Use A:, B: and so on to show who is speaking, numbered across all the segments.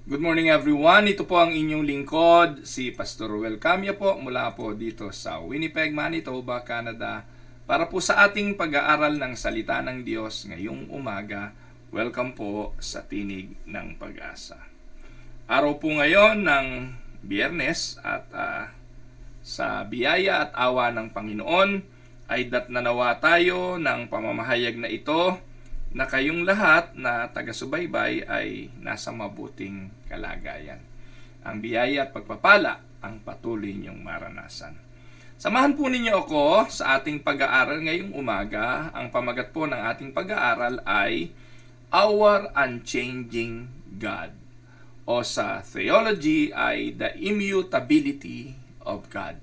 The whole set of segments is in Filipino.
A: Good morning everyone. Ito po ang inyong lingkod, si Pastor Ruel Camia po mula po dito sa Winnipeg, Manitoba, Canada para po sa ating pag-aaral ng Salita ng Diyos ngayong umaga. Welcome po sa Tinig ng Pag-asa. Araw po ngayon ng Biyernes at sa biyaya at awa ng Panginoon ay datnanawa tayo ng pamamahayag na ito na kayong lahat na taga-subaybay ay nasa mabuting kalagayan. Ang biyaya at pagpapala ang patuloy niyong maranasan. Samahan po ninyo ako sa ating pag-aaral ngayong umaga. Ang pamagat po ng ating pag-aaral ay Our Unchanging God, o sa theology ay The Immutability of God.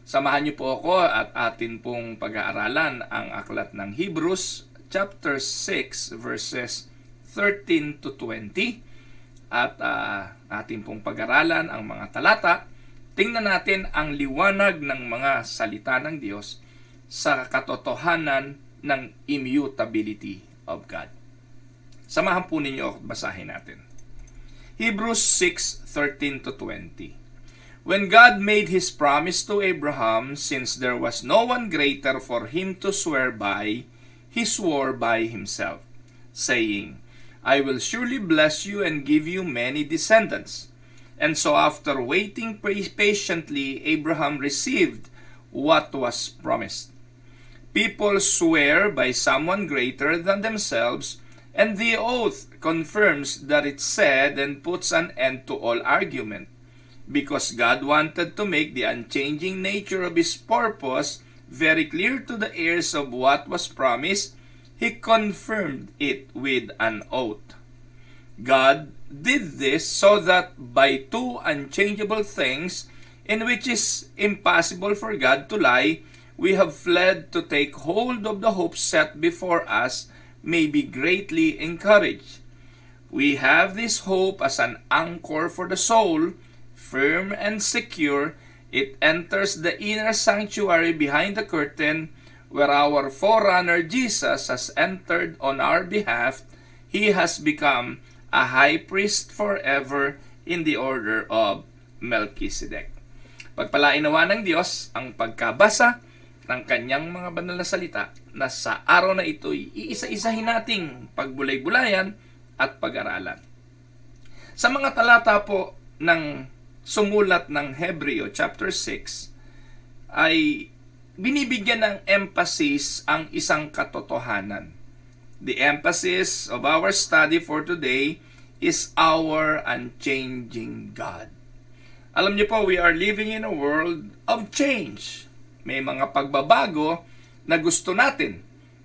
A: Samahan niyo po ako at atin pong pag-aaralan ang aklat ng Hebrews chapter 6 verses 13 to 20 at atin pong pag-aralan ang mga talata. Tingnan natin ang liwanag ng mga salita ng Diyos sa katotohanan ng immutability of God. Samahan po ninyo ako, basahin natin. Hebrews 6:13 to 20. When God made His promise to Abraham, since there was no one greater for him to swear by, He swore by Himself, saying, I will surely bless you and give you many descendants. And so after waiting patiently, Abraham received what was promised. People swear by someone greater than themselves, and the oath confirms that it's said and puts an end to all argument. Because God wanted to make the unchanging nature of His purpose very clear to the heirs of what was promised, He confirmed it with an oath. God did this so that by two unchangeable things, in which is impossible for God to lie, we have fled to take hold of the hope set before us, may be greatly encouraged. We have this hope as an anchor for the soul, firm and secure. It enters the inner sanctuary behind the curtain, where our forerunner Jesus has entered on our behalf. He has become a high priest forever in the order of Melchizedek. Pagpalain nawa ng Diyos ang pagkabasa ng kanyang mga banal na salita na sa araw na ito'y iisa-isahin nating pagbulay-bulayan at pag-aralan. Sa mga talata po ng sumulat ng Hebreo chapter 6 ay binibigyan ng emphasis ang isang katotohanan. The emphasis of our study for today is our unchanging God. Alam niyo po, we are living in a world of change. May mga pagbabago na gusto natin.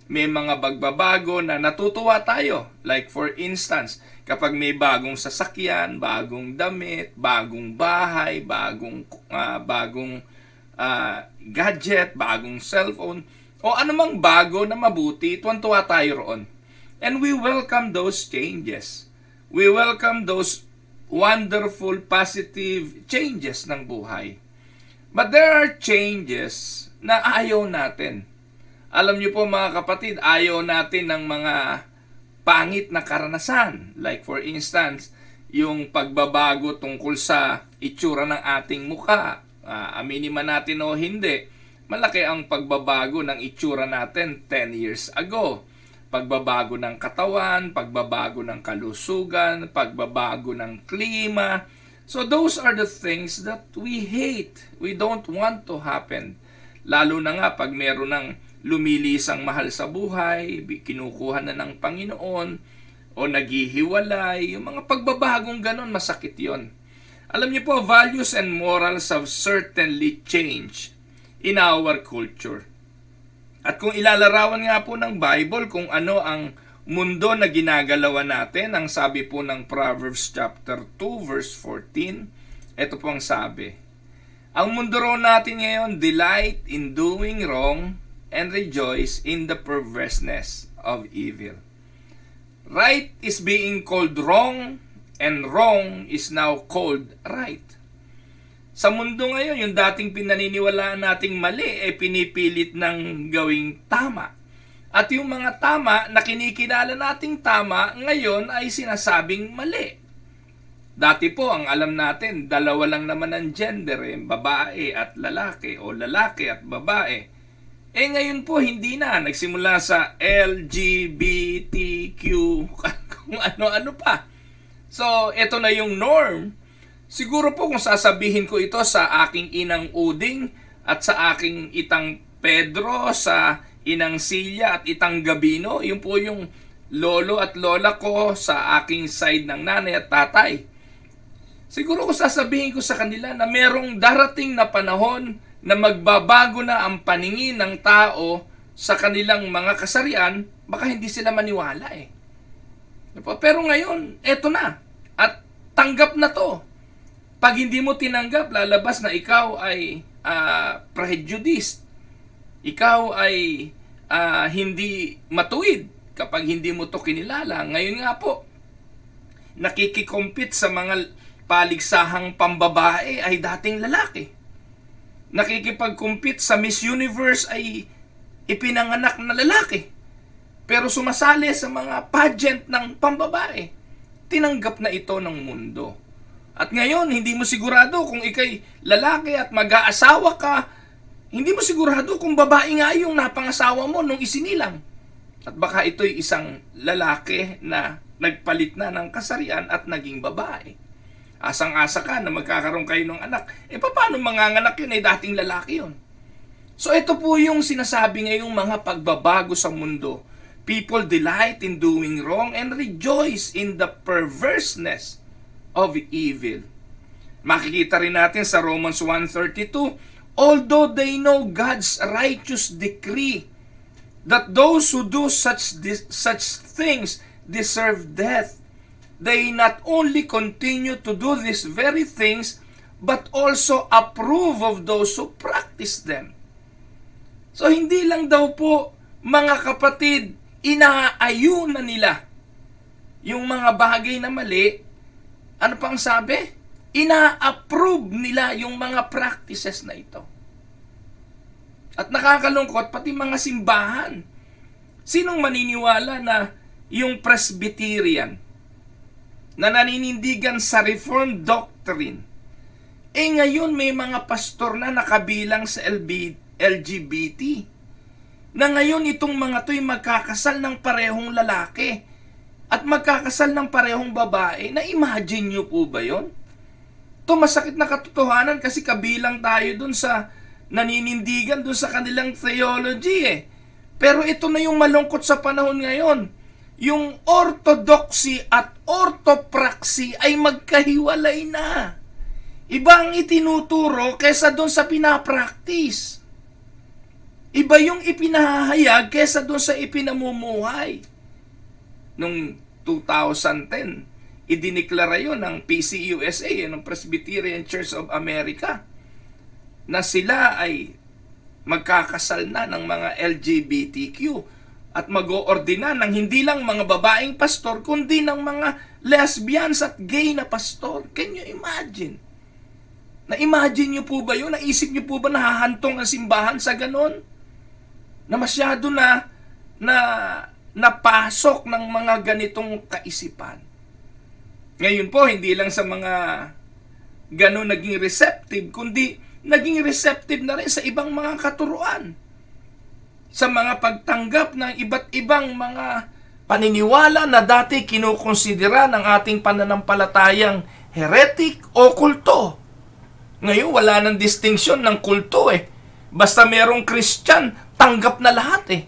A: May mga pagbabago na natutuwa tayo. Like for instance, kapag may bagong sasakyan, bagong damit, bagong bahay, bagong gadget, bagong cellphone, o anumang bago na mabuti, tuwan-tuwa tayo roon. And we welcome those changes. We welcome those wonderful, positive changes ng buhay. But there are changes na ayaw natin. Alam niyo po mga kapatid, ayaw natin ng mga pangit na karanasan. Like for instance, yung pagbabago tungkol sa itsura ng ating mukha. Aminin man natin o hindi, malaki ang pagbabago ng itsura natin 10 years ago. Pagbabago ng katawan, pagbabago ng kalusugan, pagbabago ng klima. So those are the things that we hate. We don't want to happen. Lalo na nga pag meron ng lumilisang mahal sa buhay, kinukuha na ng Panginoon, o naghihiwalay, yung mga pagbabagong ganon, masakit yon. Alam niyo po, values and morals have certainly changed in our culture. At kung ilalarawan nga po ng Bible kung ano ang mundo na ginagalawan natin, ang sabi po ng Proverbs chapter 2 verse 14, ito po ang sabi, ang mundo raw natin ngayon, delight in doing wrong and rejoice in the perverseness of evil. Right is being called wrong, and wrong is now called right. Sa mundo ngayon, yung dating pinaniniwalaan nating mali, pinipilit ng gawing tama. At yung mga tama na kinikilala nating tama, ngayon ay sinasabing mali. Dati po, ang alam natin, dalawa lang naman ang gender, babae at lalaki o lalaki at babae. Ngayon po, hindi na. Nagsimula sa LGBTQ, kung ano-ano pa. So, ito na yung norm. Siguro po kung sasabihin ko ito sa aking inang Uding at sa aking itang Pedro, sa inang Silya at itang Gabino, yun po yung lolo at lola ko sa aking side ng nanay at tatay. Siguro kung sasabihin ko sa kanila na merong darating na panahon na magbabago na ang paningin ng tao sa kanilang mga kasarian, baka hindi sila maniwala Pero ngayon, eto na. At tanggap na to. Pag hindi mo tinanggap, lalabas na ikaw ay prejudiced. Ikaw ay hindi matuwid kapag hindi mo to kinilala. Ngayon nga po, nakikikompete sa mga paligsahang pambabae ay dating lalaki. Nakikipag-compete sa Miss Universe ay ipinanganak na lalaki. Pero sumasali sa mga pageant ng pambabae. Tinanggap na ito ng mundo. At ngayon, hindi mo sigurado kung ikay lalaki at mag-aasawa ka, hindi mo sigurado kung babae nga yung napangasawa mo nung isinilang. At baka ito'y isang lalaki na nagpalit na ng kasarian at naging babae. Asang-asa ka na magkakaroon kayo ng anak. Paano manganganak yun? Dating lalaki yun. So ito po yung sinasabi ngayong mga pagbabago sa mundo. People delight in doing wrong and rejoice in the perverseness of evil. Makikita rin natin sa Romans 1:32, although they know God's righteous decree that those who do such things deserve death, they not only continue to do these very things, but also approve of those who practice them. So hindi lang daw po, mga kapatid, inaayunan nila yung mga bagay na mali. Ano pang sabi? Ina-approve nila yung mga practices na ito. At nakakalungkot, pati mga simbahan. Sinong maniniwala na yung Presbyterian na naninindigan sa Reformed doctrine, ngayon may mga pastor na nakabilang sa LGBT, na ngayon itong mga to'y magkakasal ng parehong lalaki at magkakasal ng parehong babae. Na-imagine nyo po ba yon? Ito masakit na katotohanan kasi kabilang tayo dun sa naninindigan dun sa kanilang theology Pero ito na yung malungkot sa panahon ngayon. Yung orthodoxy at orthopraxy ay magkahiwalay na. Iba ang itinuturo kesa doon sa pinapractice. Iba yung ipinahayag kesa doon sa ipinamumuhay. Noong 2010, idineklara yun ng PCUSA, ng Presbyterian Church of America, na sila ay magkakasal na ng mga LGBTQ at mag-oordina ng hindi lang mga babaeng pastor, kundi ng mga lesbians at gay na pastor. Can you imagine? Na-imagine nyo po ba yun? Naisip nyo po ba nahahantong ang simbahan sa ganon? Na masyado na napasok ng mga ganitong kaisipan. Ngayon po, hindi lang sa mga ganon naging receptive, kundi naging receptive na rin sa ibang mga katuruan. Sa mga pagtanggap ng iba't ibang mga paniniwala na dati kinukonsidera ng ating pananampalatayang heretic o kulto. Ngayon, wala nang distinction ng kulto Basta merong Christian, tanggap na lahat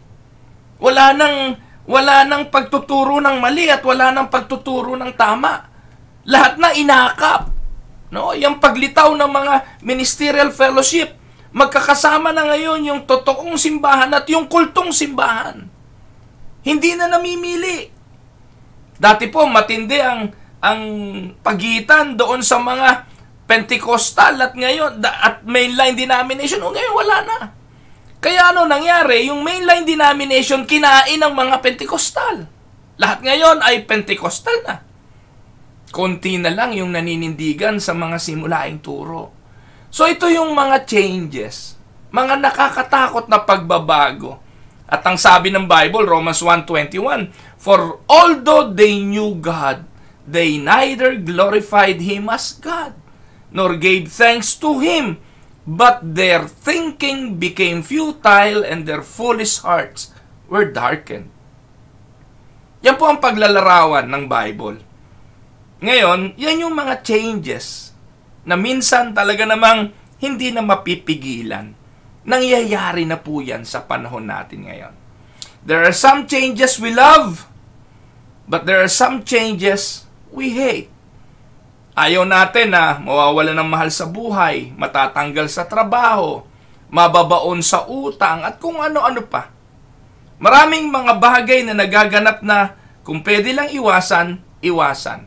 A: Wala nang pagtuturo ng mali at wala nang pagtuturo ng tama. Lahat na inakap. No? Yung paglitaw ng mga ministerial fellowship, magkakasama na ngayon yung totoong simbahan at yung kultong simbahan. Hindi na namimili. Dati po, matindi ang pagitan doon sa mga Pentecostal at ngayon, at mainline denomination. Ngayon, wala na. Kaya ano nangyari? Yung mainline denomination, kinain ng mga Pentecostal. Lahat ngayon ay Pentecostal na. Konti na lang yung naninindigan sa mga simulaing turo. So ito yung mga changes, mga nakakatakot na pagbabago. At ang sabi ng Bible, Romans 1:21, for although they knew God, they neither glorified Him as God, nor gave thanks to Him, but their thinking became futile and their foolish hearts were darkened. Yan po ang paglalarawan ng Bible. Ngayon, yan yung mga changes na minsan talaga namang hindi na mapipigilan. Nangyayari na po yan sa panahon natin ngayon. There are some changes we love, but there are some changes we hate. Ayaw natin na mawawala ng mahal sa buhay, matatanggal sa trabaho, mababaon sa utang, at kung ano-ano pa. Maraming mga bagay na nagaganap na kung pwede lang iwasan, iwasan.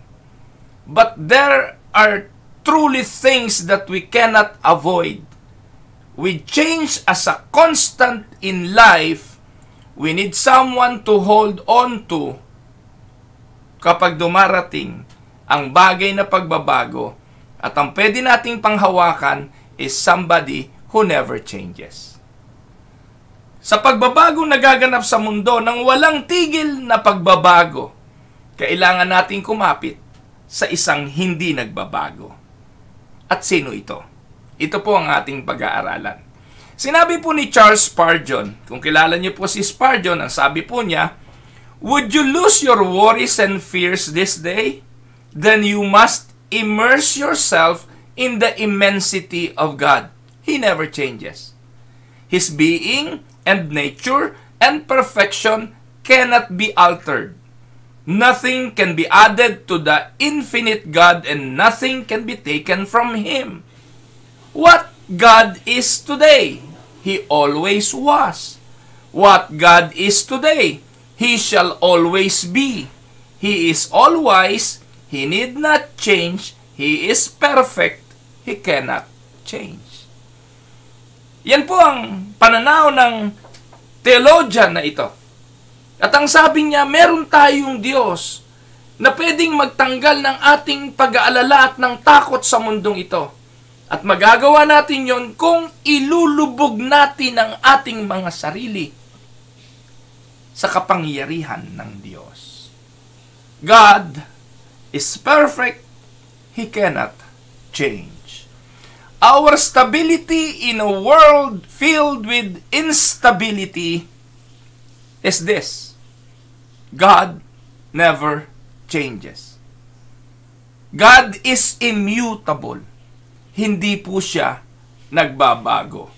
A: But there are truly things that we cannot avoid. We change as a constant in life. We need someone to hold on to kapag dumarating ang bagay na pagbabago, at ang pwede nating panghawakan is somebody who never changes. Sa pagbabago nagaganap sa mundo ng walang tigil na pagbabago, kailangan nating kumapit sa isang hindi nagbabago. At sino ito? Ito po ang ating pag-aaralan. Sinabi po ni Charles Spurgeon, kung kilala niyo po si Spurgeon, ang sabi po niya, "Would you lose your worries and fears this day? Then you must immerse yourself in the immensity of God. He never changes. His being and nature and perfection cannot be altered. Nothing can be added to the infinite God, and nothing can be taken from Him. What God is today, He always was. What God is today, He shall always be. He is all-wise. He need not change. He is perfect. He cannot change." Yan po ang pananaw ng theologian na ito. At ang sabi niya, meron tayong Diyos na pwedeng magtanggal ng ating pag-aalala at ng takot sa mundong ito. At magagawa natin yon kung ilulubog natin ang ating mga sarili sa kapangyarihan ng Diyos. God is perfect. He cannot change. Our stability in a world filled with instability is this: God never changes. God is immutable. Hindi po siya nagbabago.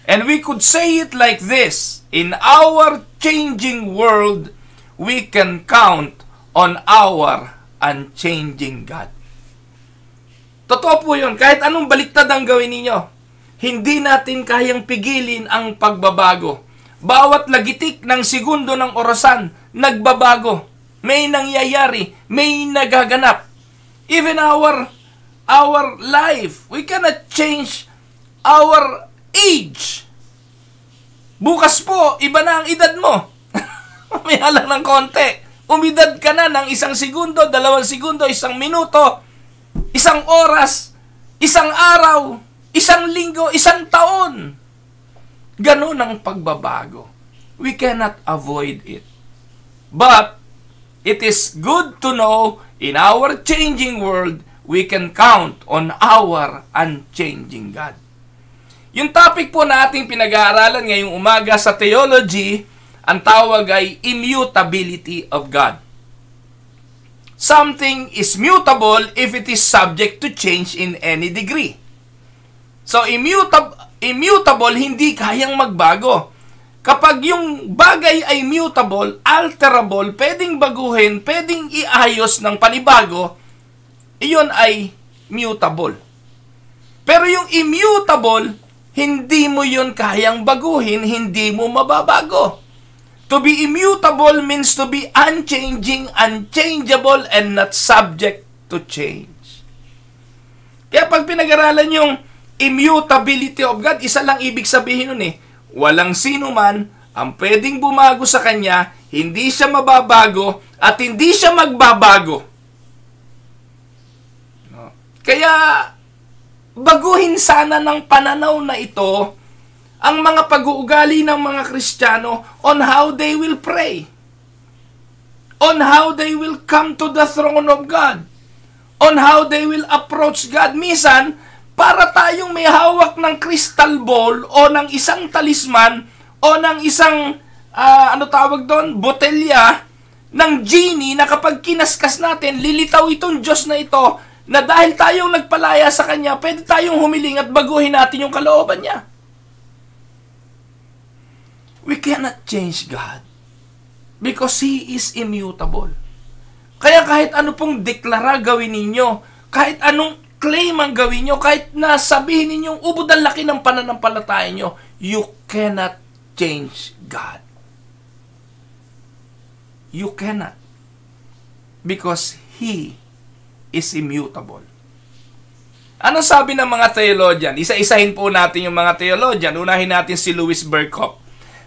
A: And we could say it like this: in our changing world, we can count on our unchanging God. Totoo po yun. Kahit anong baliktad ang gawin ninyo, hindi natin kayang pigilin ang pagbabago. Bawat lagitik ng segundo ng orasan, nagbabago. May nangyayari, may nagaganap. Even our life, we cannot change our age. Bukas po, iba na ang edad mo. May halang ng konti. Umidad ka na ng 1 segundo, 2 segundo, 1 minuto, 1 oras, 1 araw, 1 linggo, 1 taon. Ganun ang pagbabago. We cannot avoid it. But it is good to know in our changing world, we can count on our unchanging God. Yung topic po na ating pinag-aaralan ngayong umaga sa theology, ang tawag ay immutability of God. Something is mutable if it is subject to change in any degree. So, immutable, hindi kayang magbago. Kapag yung bagay ay mutable, alterable, pwedeng baguhin, pwedeng iayos ng panibago, iyon ay mutable. Pero yung immutable, hindi mo yun kayang baguhin, hindi mo mababago. To be immutable means to be unchanging, unchangeable, and not subject to change. Kaya pag pinag-aralan yung immutability of God, isa lang ibig sabihin nun walang sino man ang pwedeng bumago sa Kanya, hindi siya mababago, at hindi siya magbabago. Kaya, baguhin sana ng pananaw na ito ang mga pag-uugali ng mga Kristiyano on how they will pray. on how they will come to the throne of God, on how they will approach God. Minsan, para tayong may hawak ng crystal ball o ng isang talisman o ng isang, botelya ng genie na kapag kinaskas natin, lilitaw itong Diyos na ito na dahil tayong nagpalaya sa Kanya, pwede tayong humiling at baguhin natin yung kalooban niya. We cannot change God because He is immutable. Kaya kahit ano pong deklara gawin ninyo, kahit anong claim ang gawin nyo, kahit na sabihin ninyong ubod ang laki ng pananampalataya nyo, you cannot change God. You cannot. Because He is immutable. Ano sabi ng mga theologian? Isa-isahin po natin yung mga theologian. Unahin natin si Louis Berkhof.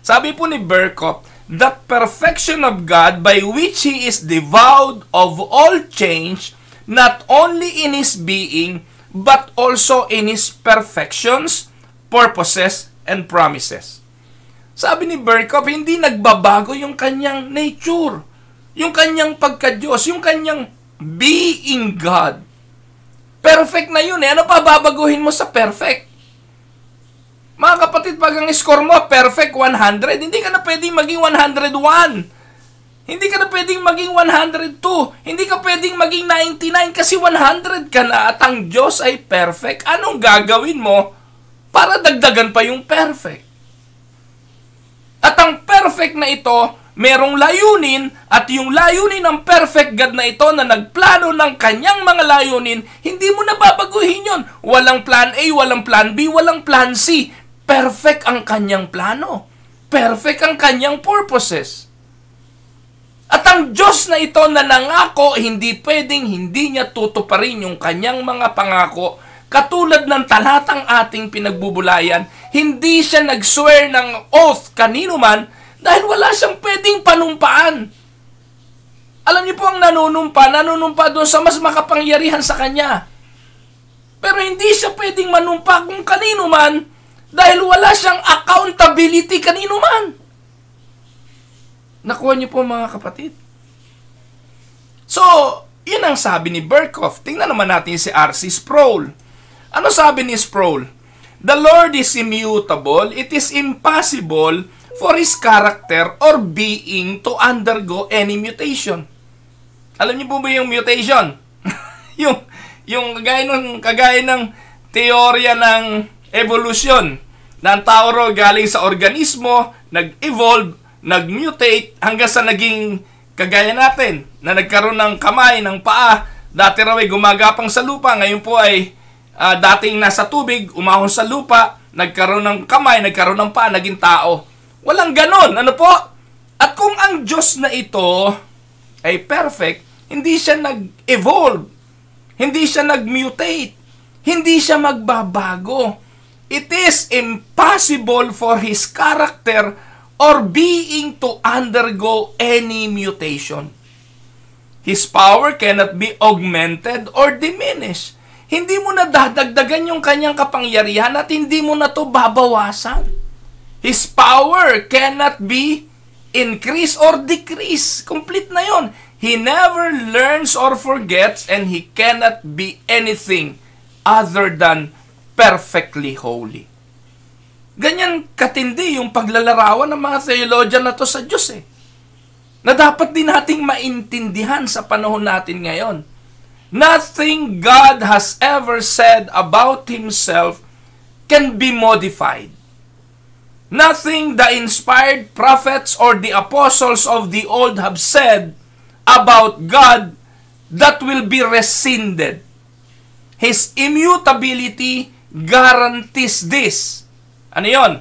A: Sabi po ni Berkhof, the perfection of God by which He is devoid of all change, not only in His being, but also in His perfections, purposes, and promises. Sabi ni Berkhof, hindi nagbabago yung kanyang nature, yung kanyang pagka-Diyos, yung kanyang being God. Perfect na yun eh. Ano pa babaguhin mo sa perfect? Mga kapatid, pag ang score mo, perfect 100, hindi ka na pwedeng maging 101. Hindi ka na pwedeng maging 102. Hindi ka pwedeng maging 99 kasi 100 ka na at ang Diyos ay perfect. Anong gagawin mo para dagdagan pa yung perfect? At ang perfect na ito, merong layunin at yung layunin ng perfect God na ito na nagplano ng kanyang mga layunin, hindi mo na babaguhin yun. Walang plan A, walang plan B, walang plan C. Perfect ang kanyang plano. Perfect ang kanyang purposes. At ang Diyos na ito na nangako, hindi pwedeng hindi niya tutuparin yung kanyang mga pangako. Katulad ng talatang ating pinagbubulayan, hindi siya nag-swear ng oath kanino man dahil wala siyang pwedeng panumpaan. Alam niyo po ang nanunumpa doon sa mas makapangyarihan sa kanya. Pero hindi siya pwedeng manumpa kung kanino man dahil wala siyang accountability kanino man. Nakuha niyo po mga kapatid? So, yun ang sabi ni Berkhof. Tingnan naman natin si R.C. Sproul. Ano sabi ni Sproul? The Lord is immutable. It is impossible for His character or being to undergo any mutation. Alam niyo po ba yung mutation? yung kagaya ng teorya ng evolution. Na ang tao raw galing sa organismo, nag-evolve, nag-mutate, hanggang sa naging kagaya natin, na nagkaroon ng kamay, ng paa. Dati raw ay gumagapang sa lupa, ngayon po ay dating nasa tubig, umahon sa lupa, nagkaroon ng kamay, nagkaroon ng paa, naging tao. Walang ganon, ano po? At kung ang Diyos na ito ay perfect, hindi siya nag-evolve, hindi siya nag-mutate, hindi siya magbabago. It is impossible for His character or being to undergo any mutation. His power cannot be augmented or diminished. Hindi mo na dadagdagan yung kanyang kapangyarihan at hindi mo na to babawasan. His power cannot be increased or decreased. Complete na yon. He never learns or forgets and He cannot be anything other than perfectly holy. Ganyan katindi yung paglalarawan ng mga theologian na to sa Diyos eh. Na dapat din nating maintindihan sa panahon natin ngayon. Nothing God has ever said about Himself can be modified. Nothing the inspired prophets or the apostles of the old have said about God that will be rescinded. His immutability guarantees this. Ano yun?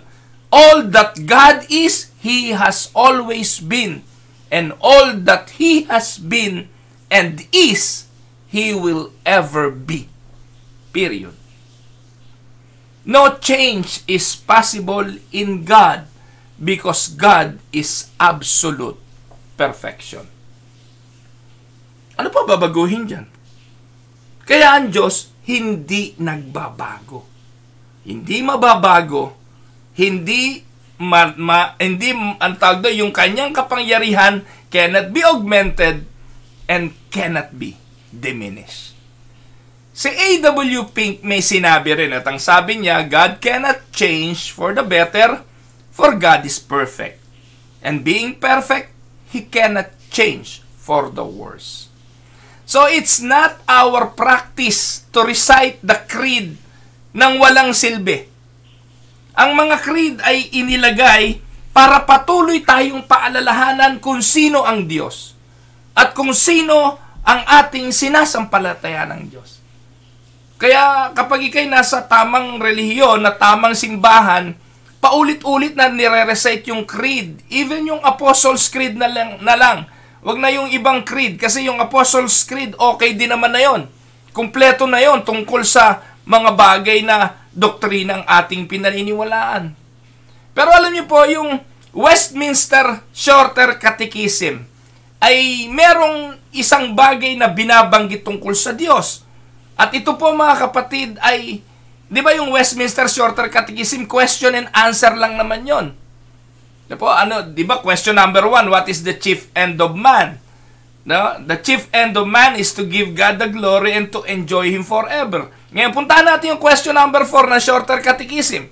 A: All that God is, He has always been. And all that He has been and is, He will ever be. Period. No change is possible in God because God is absolute perfection. Ano pa babaguhin dyan? Kaya ang Diyos hindi nagbabago. Hindi mababago. Hindi ang tawag doon, yung kanyang kapangyarihan, cannot be augmented, and cannot be diminished. Si A.W. Pink may sinabi rin at ang sabi niya, God cannot change for the better, for God is perfect. And being perfect, He cannot change for the worse. So it's not our practice to recite the creed nang walang silbi. Ang mga creed ay inilagay para patuloy tayong paalalahanan kung sino ang Diyos at kung sino ang ating sinasampalataya ng Diyos. Kaya kapag ikay nasa tamang relihiyon na tamang simbahan, paulit-ulit na nire-recite yung creed. Even yung Apostles' Creed na lang. Wag na yung ibang creed kasi yung Apostles' Creed okay din naman na yon. Kumpleto na yon tungkol sa mga bagay na doktrinang ating pinaniniwalaan. Pero alam niyo po, yung Westminster Shorter Catechism ay merong isang bagay na binabanggit tungkol sa Diyos. At ito po mga kapatid ay, di ba yung Westminster Shorter Catechism, question and answer lang naman yon. Di ba question number 1, what is the chief end of man? No? The chief end of man is to give God the glory and to enjoy Him forever. Ngayon, puntahan natin yung question number 4 na Shorter Catechism.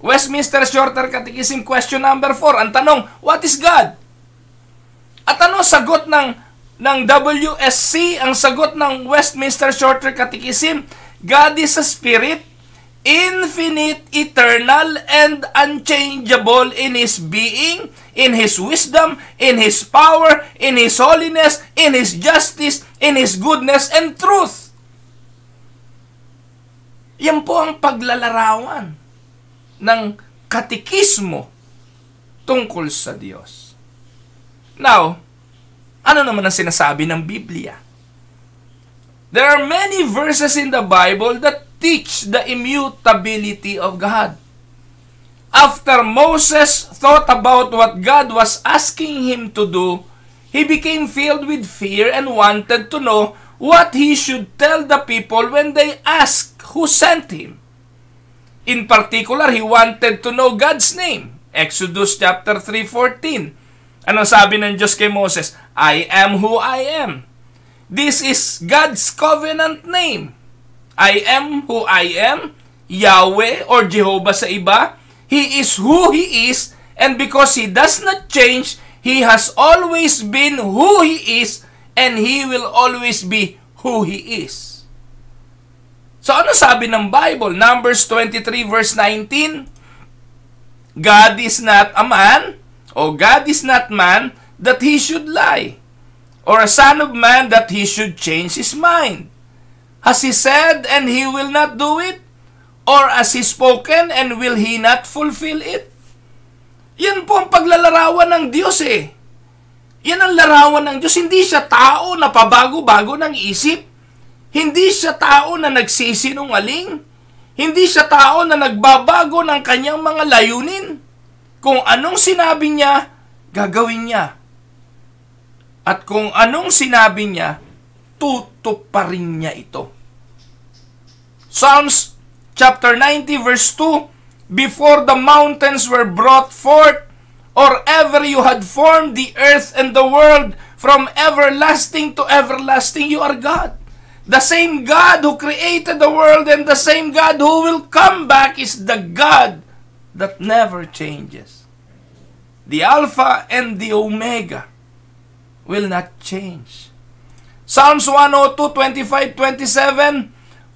A: Westminster Shorter Catechism, question number 4. Ang tanong, what is God? At ano sagot ng WSC? Ang sagot ng Westminster Shorter Catechism, God is a spirit, infinite, eternal, and unchangeable in His being, in His wisdom, in His power, in His holiness, in His justice, in His goodness and truth. Yan po ang paglalarawan ng katekismo tungkol sa Diyos. Now, ano naman ang sinasabi ng Biblia? There are many verses in the Bible that teach the immutability of God. After Moses thought about what God was asking him to do, he became filled with fear and wanted to know what he should tell the people when they asked who sent him. In particular, he wanted to know God's name. Exodus chapter 3:14. Ano sabi ng Diyos kay Moses? I am who I am. This is God's covenant name. I am who I am, Yahweh or Jehovah sa iba. He is who He is, and because He does not change, He has always been who He is, and He will always be who He is. So ano sabi ng Bible? Numbers 23 verse 19, God is not a man, o God is not man that He should lie, or a son of man that He should change His mind. Has He said and He will not do it? Or has He spoken and will He not fulfill it? Yan po ang paglalarawan ng Diyos eh. Yan ang larawan ng Diyos. Hindi siya tao na pabago-bago ng isip. Hindi siya tao na nagsisinungaling. Hindi siya tao na nagbabago ng kanyang mga layunin. Kung anong sinabi niya, gagawin niya. At kung anong sinabi niya, tutuparin niya ito. Psalms chapter 90 verse 2, before the mountains were brought forth, or ever you had formed the earth and the world, from everlasting to everlasting you are God. The same God who created the world and the same God who will come back is the God that never changes. The Alpha and the Omega will not change. Psalms 102, 25, 27,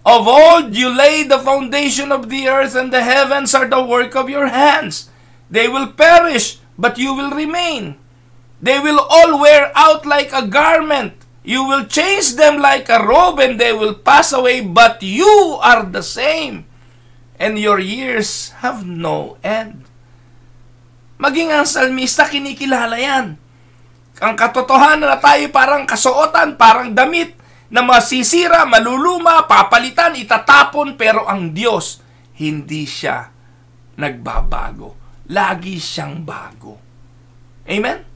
A: of old you laid the foundation of the earth, and the heavens are the work of your hands. They will perish, but you will remain. They will all wear out like a garment. You will change them like a robe, and they will pass away, but you are the same, and your years have no end. Maging ang salmista, kinikilala yan. Ang katotohanan na tayo parang kasuotan, parang damit na masisira, maluluma, papalitan, itatapon, pero ang Diyos, hindi siya nagbabago. Lagi siyang bago. Amen?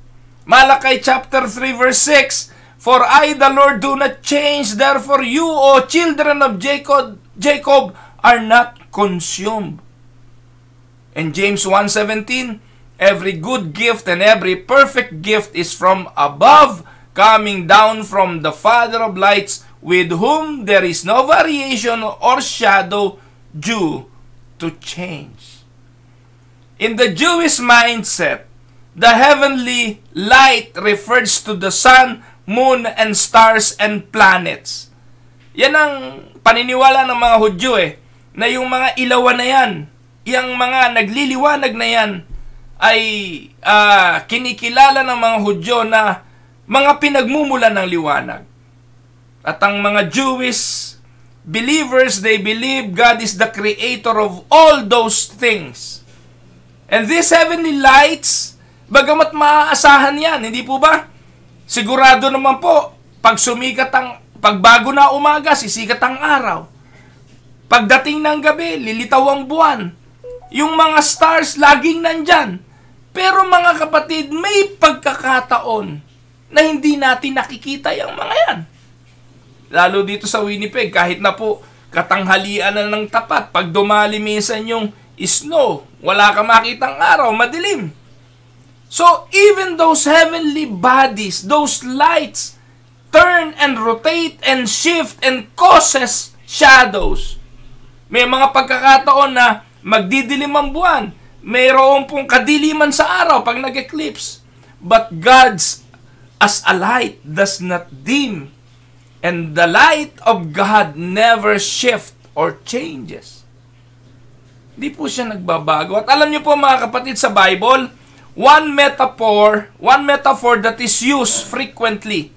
A: Malakay chapter 3 verse 6, for I, the Lord, do not change, therefore you, O children of Jacob, are not consumed. And James 1:17, Every good gift and every perfect gift is from above, coming down from the Father of lights, with whom there is no variation or shadow due to change. In the Jewish mindset, the heavenly light refers to the sun, moon, and stars and planets. Yan ang paniniwala ng mga Hudyo na yung mga ilawan na yan, yung mga nagliliwanag na yan, ay kinikilala ng mga Hudyo na mga pinagmumula ng liwanag. At ang mga Jewish believers, they believe God is the creator of all those things. And these heavenly lights, bagamat maaasahan yan, hindi po ba? Sigurado naman po, pagbago na umaga, sisikat ang araw. Pagdating ng gabi, lilitaw ang buwan. Yung mga stars, laging nandyan. Pero mga kapatid, may pagkakataon na hindi natin nakikita yung mga yan. Lalo dito sa Winnipeg, kahit na po katanghalian na ng tapat, pag dumali minsan yung snow, wala ka makitang araw, madilim. So, even those heavenly bodies, those lights, turn and rotate and shift and causes shadows. May mga pagkakataon na magdidilim ang buwan. Mayroon pong kadiliman sa araw pag nag-eclipse. But God's as a light does not dim. And the light of God never shift or changes. Hindi po siya nagbabago. At alam niyo po mga kapatid, sa Bible, one metaphor that is used frequently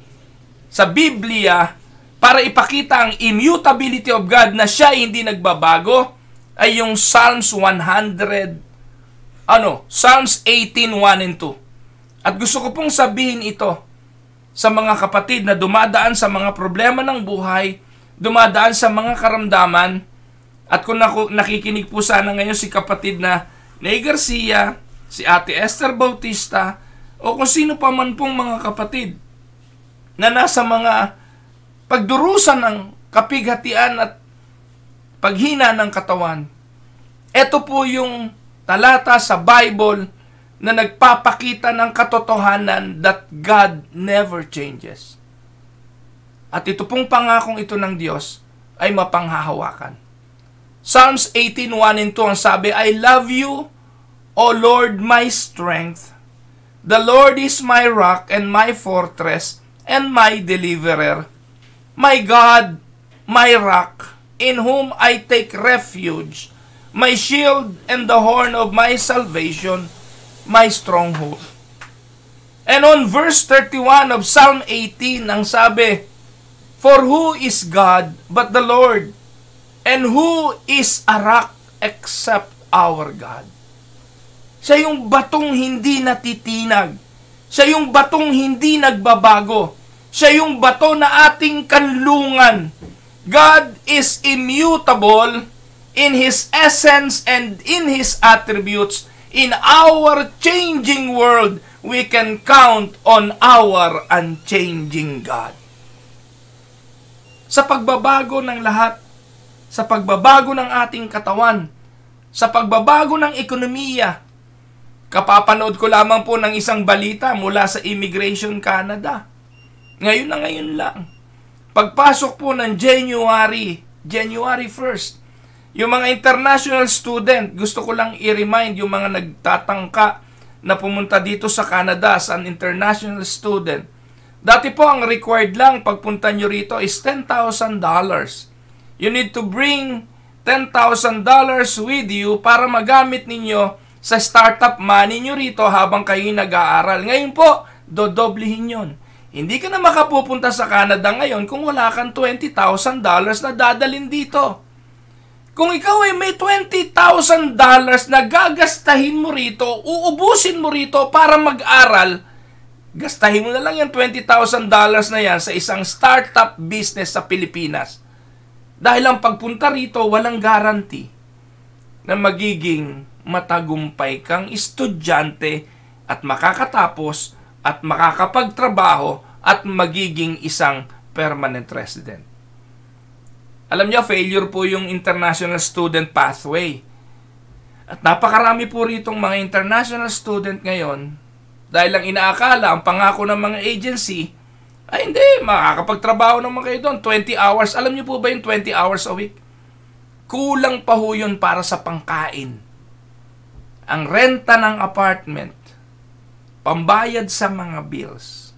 A: sa Biblia para ipakita ang immutability of God na siya hindi nagbabago ay yung Psalms 18:1 and 2. At gusto ko pong sabihin ito sa mga kapatid na dumadaan sa mga problema ng buhay, dumadaan sa mga karamdaman, at kung nakikinig po sana ngayon si kapatid na Nay Garcia, si Ate Esther Bautista, o kung sino pa man pong mga kapatid na nasa mga pagdurusan ng kapighatian at paghina ng katawan. Ito po yung talata sa Bible na nagpapakita ng katotohanan that God never changes. At ito pong pangakong ito ng Diyos ay mapanghahawakan. Psalms 18:1 and 2 ang sabi, I love you, O Lord, my strength. The Lord is my rock and my fortress and my deliverer. My God, my rock, in whom I take refuge, my shield and the horn of my salvation, my stronghold. And on verse 31 of Psalm 18, ang sabi, For who is God but the Lord? And who is a rock except our God? Siya yung batong hindi natitinag. Siya yung batong hindi nagbabago. Siya yung bato na ating kanlungan. God is immutable in His essence and in His attributes. In our changing world, we can count on our unchanging God. Sa pagbabago ng lahat, sa pagbabago ng ating katawan, sa pagbabago ng ekonomiya, kapapanood ko lamang po ng isang balita mula sa Immigration Canada. Ngayon na ngayon lang. Pagpasok po ng January 1st, yung mga international student, gusto ko lang i-remind yung mga nagtatangka na pumunta dito sa Canada as an international student. Dati po ang required lang pagpunta nyo rito is $10,000. You need to bring $10,000 with you para magamit ninyo sa startup money nyo rito habang kayo nag-aaral. Ngayon po, dodoblihin yon. Hindi ka na makapupunta sa Canada ngayon kung wala kang $20,000 na dadalhin dito. Kung ikaw ay may $20,000 na gagastahin mo rito, uubusin mo rito para mag-aral, gastahin mo na lang yung $20,000 na yan sa isang startup business sa Pilipinas. Dahil ang pagpunta rito, walang guarantee na magiging matagumpay kang estudyante at makakatapos at makakapagtrabaho at magiging isang permanent resident. Alam niyo, failure po yung international student pathway. At napakarami po ritong mga international student ngayon, dahil lang inaakala ang pangako ng mga agency, ay hindi, makakapagtrabaho naman kayo doon, 20 hours. Alam niyo po ba yung 20 hours a week? Kulang pa ho yun para sa pangkain. Ang renta ng apartment, pambayad sa mga bills.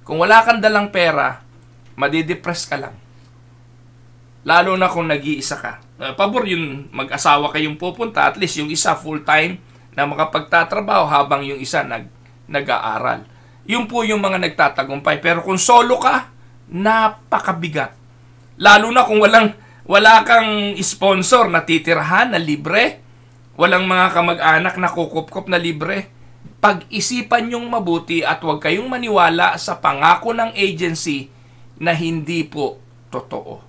A: Kung wala kang dalang pera, madidepress ka lang. Lalo na kung nag-iisa ka. Pabor yung mag-asawa kayong pupunta, at least yung isa full-time na makapagtatrabaho habang yung isa nag-aaral. Yun po yung mga nagtatagumpay. Pero kung solo ka, napakabigat. Lalo na kung wala kang sponsor na titirahan na libre, walang mga kamag-anak na kukup-kup na libre, pag-isipan nyong mabuti at huwag kayong maniwala sa pangako ng agency na hindi po totoo.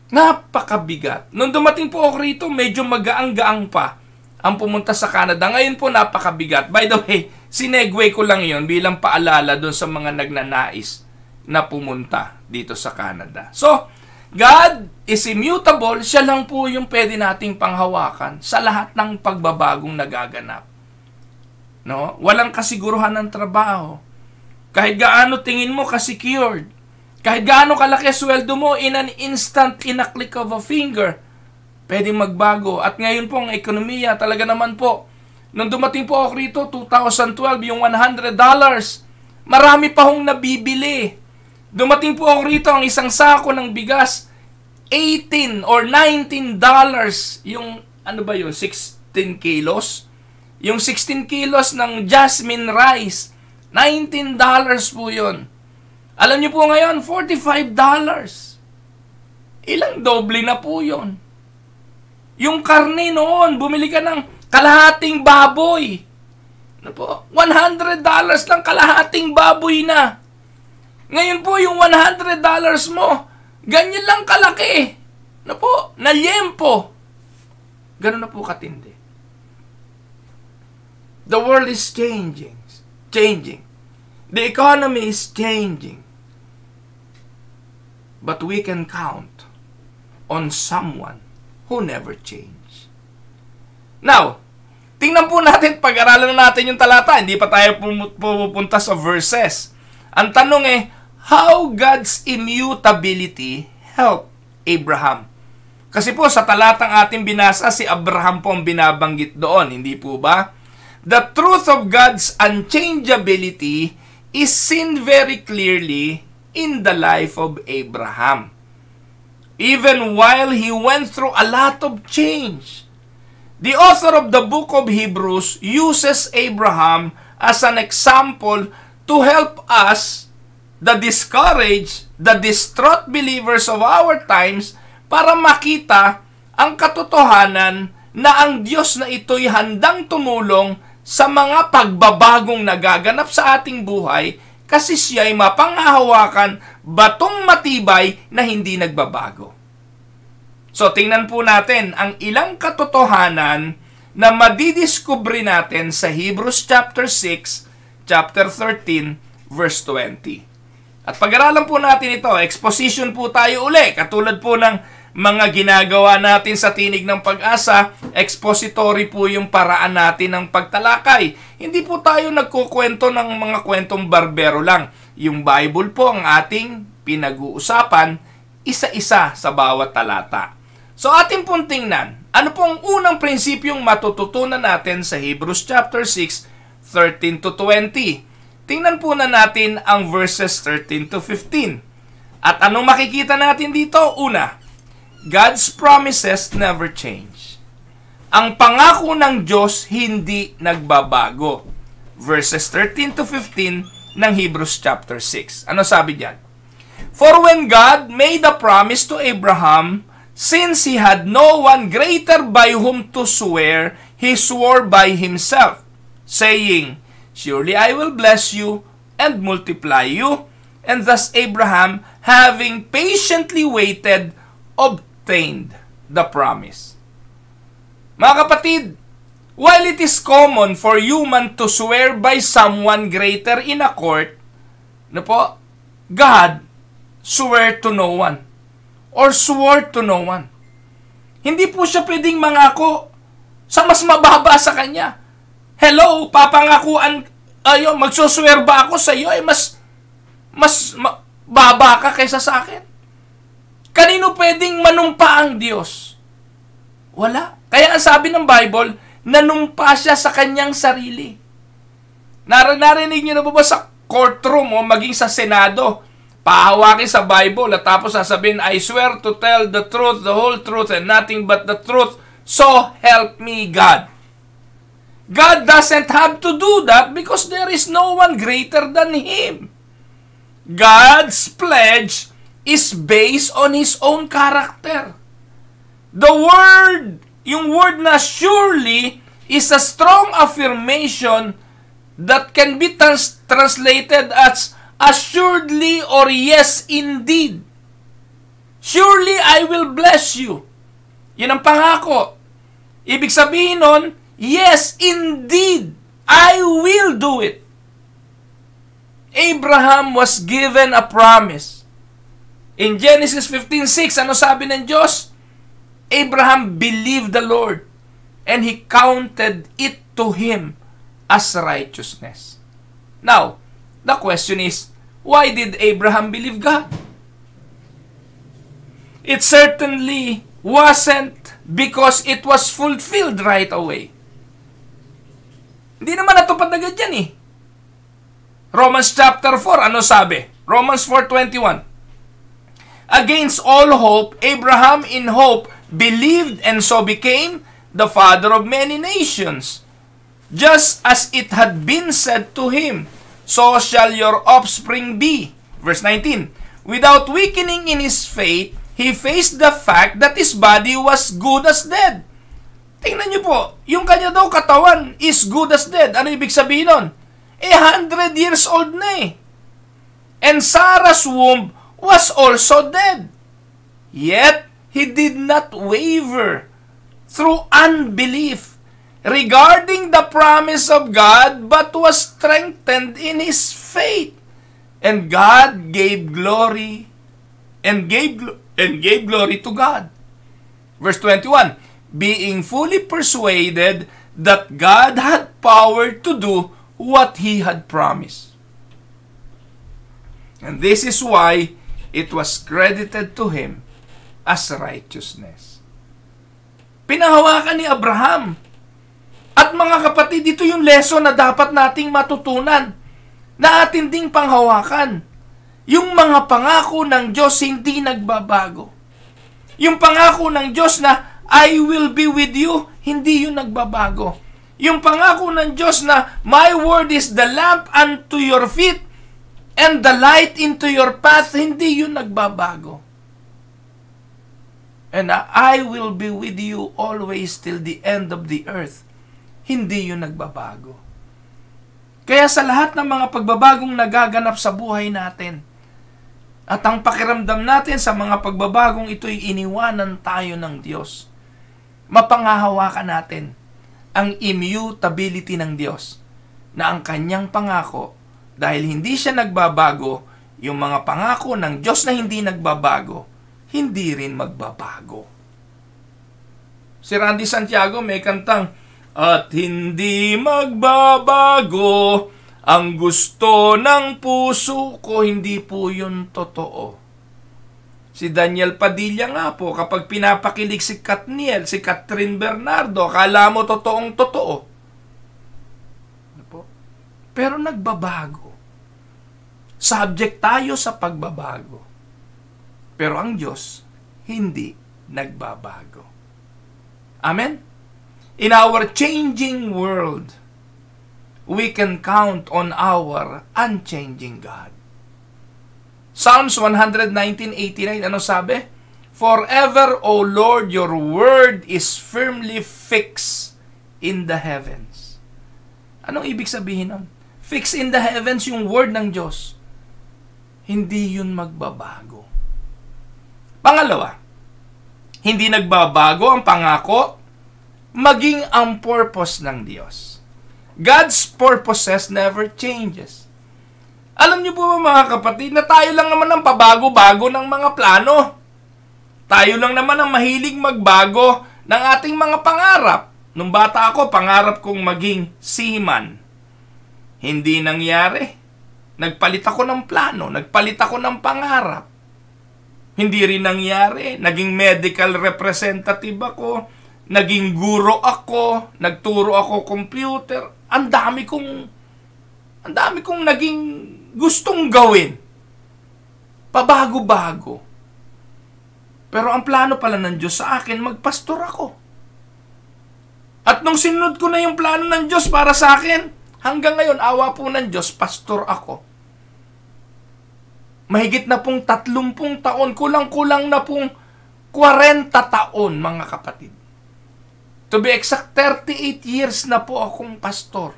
A: Napakabigat. Nung dumating po ako rito, medyo magaang-gaang pa ang pumunta sa Canada. Ngayon po napakabigat. By the way, sinegway ko lang yon bilang paalala doon sa mga nagnanais na pumunta dito sa Canada. So, God is immutable. Siya lang po yung pwede nating panghawakan sa lahat ng pagbabagong nagaganap. No? Walang kasiguruhan ng trabaho. Kahit gaano tingin mo ka-secured, kahit gaano kalaki sweldo mo, in an instant, in a click of a finger, pwedeng magbago. At ngayon po, ang ekonomiya, talaga naman po, nung dumating po ako rito, 2012, yung $100, marami pa hong nabibili. Dumating po ako rito, ang isang sako ng bigas, $18 or $19, yung, ano ba yun, 16 kilos? Yung 16 kilos ng jasmine rice, $19 po yun. Alam niyo po ngayon, $45. Ilang doble na po yun. Yung karne noon, bumili ka ng kalahating baboy. Ano po? $100 lang kalahating baboy na. Ngayon po, yung $100 mo, ganyan lang kalaki. Ano po? Na liempo. Ganun na po katindi. The world is changing. The economy is changing. But we can count on someone who never changed. Now, tingnan po natin, pag-aralan natin yung talata. Hindi pa tayo pupunta sa verses. Ang tanong how God's immutability helped Abraham? Kasi po sa talatang ating binasa, si Abraham po ang binabanggit doon. Hindi po ba? The truth of God's unchangeability is seen very clearly in the life of Abraham. Even while he went through a lot of change, the author of the book of Hebrews uses Abraham as an example to help us, the discouraged, the distraught believers of our times, para makita ang katotohanan na ang Diyos na ito'y handang tumulong sa mga pagbabagong nagaganap sa ating buhay, kasi siya'y mapanghahawakan, batong matibay na hindi nagbabago. So, tingnan po natin ang ilang katotohanan na madidiskubre natin sa Hebrews chapter 6, chapter 13, verse 20. At pag-aralan po natin ito, exposition po tayo uli. Katulad po ng mga ginagawa natin sa Tinig ng Pag-asa, expository po yung paraan natin ng pagtalakay. Hindi po tayo nagkukwento ng mga kwentong barbero lang. Yung Bible po ang ating pinag-uusapan, isa-isa sa bawat talata. So ating pong tingnan, ano pong unang prinsipyong matututunan natin sa Hebrews chapter 6, 13 to 20. Tingnan po na natin ang verses 13 to 15. At anong makikita natin dito? Una, God's promises never change. Ang pangako ng Diyos hindi nagbabago. Verses 13 to 15 ng Hebrews chapter 6. Ano sabi diyan? For when God made a promise to Abraham, since he had no one greater by whom to swear, he swore by himself, saying, Surely I will bless you and multiply you. And thus Abraham, having patiently waited, obtained the promise. Mga kapatid, while it is common for human to swear by someone greater in a court, God swear to no one or swore to no one. Hindi po siya pwedeng mangako sa mas mababa sa kanya. Hello, papangakuan, magsuswear ba ako sa iyo, baba ka kaysa sa akin? Kanino pwedeng manumpa ang Diyos? Wala. Kaya ang sabi ng Bible, nanumpa siya sa kanyang sarili. Narinig niyo na ba sa courtroom o maging sa Senado? Pahawakin sa Bible at tapos sasabihin, I swear to tell the truth, the whole truth, and nothing but the truth. So help me God. God doesn't have to do that because there is no one greater than Him. God's pledge is based on His own character. The word, yung word na surely, is a strong affirmation that can be translated as assuredly or yes indeed. Surely I will bless you. Yun ang pangako. Ibig sabihin nun, yes indeed, I will do it. Abraham was given a promise. In Genesis 15:6, ano sabi ng Diyos? Abraham believed the Lord and He counted it to him as righteousness. Now, the question is, why did Abraham believe God? It certainly wasn't because it was fulfilled right away. Hindi naman natupad agad yan eh. Romans chapter 4, ano sabi? Romans 4:21. Against all hope, Abraham in hope believed and so became the father of many nations. Just as it had been said to him, so shall your offspring be. Verse 19. Without weakening in his faith, he faced the fact that his body was good as dead. Tingnan niyo po, yung kanya daw katawan is good as dead. Ano ibig sabihin nun? 100 years old na eh. And Sarah's womb was also dead. Yet, he did not waver through unbelief regarding the promise of God, but was strengthened in his faith. And God gave glory and gave glory to God. Verse 21, being fully persuaded that God had power to do what He had promised. And this is why it was credited to him as righteousness. Pinahawakan ni Abraham. At mga kapatid, ito yung lesson na dapat nating matutunan na atin ding panghawakan. Yung mga pangako ng Diyos hindi nagbabago. Yung pangako ng Diyos na I will be with you, hindi yun nagbabago. Yung pangako ng Diyos na my word is the lamp unto your feet and the light into your path, hindi yun nagbabago. And I will be with you always till the end of the earth. Hindi yun nagbabago. Kaya sa lahat ng mga pagbabagong nagaganap sa buhay natin, at ang pakiramdam natin sa mga pagbabagong ito'y iniwanan tayo ng Diyos, mapangahawakan natin ang immutability ng Diyos, na ang kanyang pangako, dahil hindi siya nagbabago, yung mga pangako ng Diyos na hindi nagbabago, hindi rin magbabago. Si Randy Santiago may kantang, at hindi magbabago ang gusto ng puso ko, hindi po yun totoo. Si Daniel Padilla nga po, kapag pinapakilig si Katniel, si Catherine Bernardo, akala mo totoong totoo. Pero nagbabago. Subject tayo sa pagbabago. Pero ang Diyos, hindi nagbabago. Amen? In our changing world, we can count on our unchanging God. Psalms 119:89, ano sabi? Forever, O Lord, your word is firmly fixed in the heavens. Anong ibig sabihin nun? Fix in the heavens yung word ng Diyos. Hindi yun magbabago. Pangalawa, hindi nagbabago ang pangako, maging ang purpose ng Diyos. God's purposes never changes. Alam niyo po ba mga kapatid, na tayo lang naman ang pabago-bago ng mga plano. Tayo lang naman ang mahilig magbago ng ating mga pangarap. Nung bata ako, pangarap kong maging seaman. Hindi nangyari. Nagpalit ako ng plano, nagpalit ako ng pangarap. Hindi rin nangyari. Naging medical representative ako, naging guro ako, nagturo ako computer. Ang dami kong naging gustong gawin. Pabago-bago. Pero ang plano pala ng Diyos sa akin, magpastor ako. At nung sinunod ko na yung plano ng Diyos para sa akin, hanggang ngayon, awa po ng Diyos, pastor ako. Mahigit na pong 30 taon, kulang-kulang na pong 40 taon, mga kapatid. To be exact, 38 years na po akong pastor.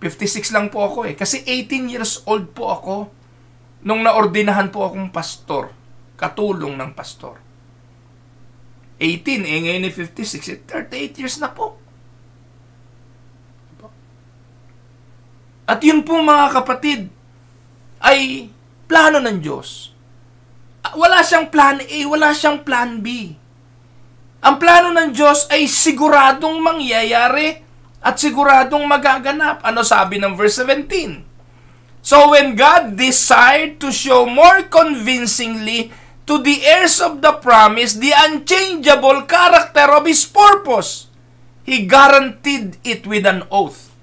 A: 56 lang po ako kasi 18 years old po ako nung naordinahan po akong pastor, katulong ng pastor. 18, ngayon ni 56, 38 years na po. At yun po mga kapatid, ay plano ng Diyos. Wala siyang plan A, wala siyang plan B. Ang plano ng Diyos ay siguradong mangyayari at siguradong magaganap. Ano sabi ng verse 17? So when God desired to show more convincingly to the heirs of the promise the unchangeable character of His purpose, He guaranteed it with an oath.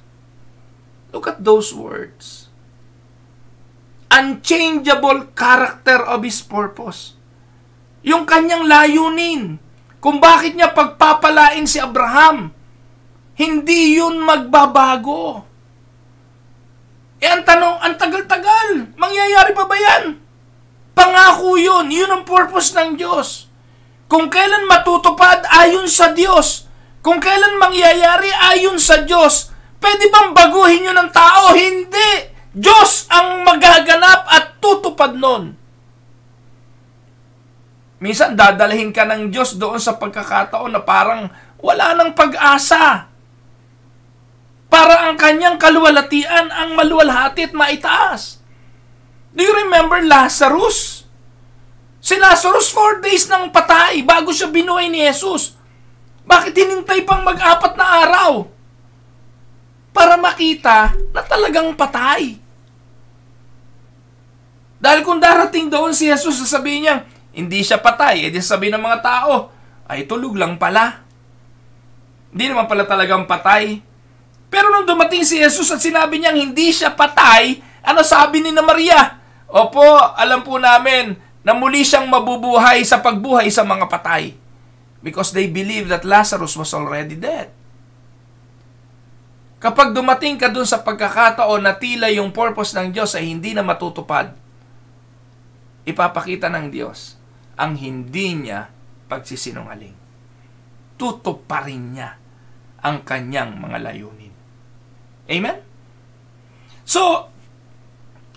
A: Look at those words. Unchangeable character of His purpose. Yung kanyang layunin, kung bakit niya pagpapalain si Abraham, hindi yun magbabago. Ang tanong, ang tagal-tagal, mangyayari pa ba yan? Pangako yun ang purpose ng Diyos. Kung kailan matutupad, ayon sa Diyos. Kung kailan mangyayari, ayon sa Diyos. Pwede bang baguhin yun ng tao? Hindi. Diyos ang magaganap at tutupad nun. Minsan, dadalhin ka ng Diyos doon sa pagkakataon na parang wala nang pag-asa. Para ang kanyang kaluwalhatian ang maluwalhati at maitaas. Do you remember Lazarus? Si Lazarus 4 days nang patay bago siya binuhay ni Jesus. Bakit hinintay pang mag-4 na araw? Para makita na talagang patay. Dahil kung darating doon si Jesus, sasabihin niya, hindi siya patay. E di sabihin ng mga tao, ay tulog lang pala. Hindi naman pala talagang patay. Pero nung dumating si Jesus at sinabi niyang hindi siya patay, ano sabi ni na Maria? Opo, alam po namin na muli siyang mabubuhay sa pagbuhay sa mga patay. Because they believe that Lazarus was already dead. Kapag dumating ka dun sa pagkakataon na tila yung purpose ng Diyos ay hindi na matutupad, ipapakita ng Diyos ang hindi niya pagsisinungaling. Tutuparin niya ang kanyang mga layunin. Amen? So,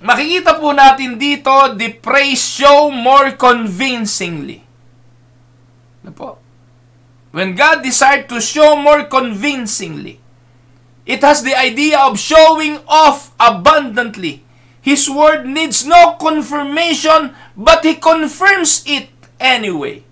A: makikita po natin dito, the praise show more convincingly. Ano po? When God desired to show more convincingly, it has the idea of showing off abundantly. His word needs no confirmation, but He confirms it anyway.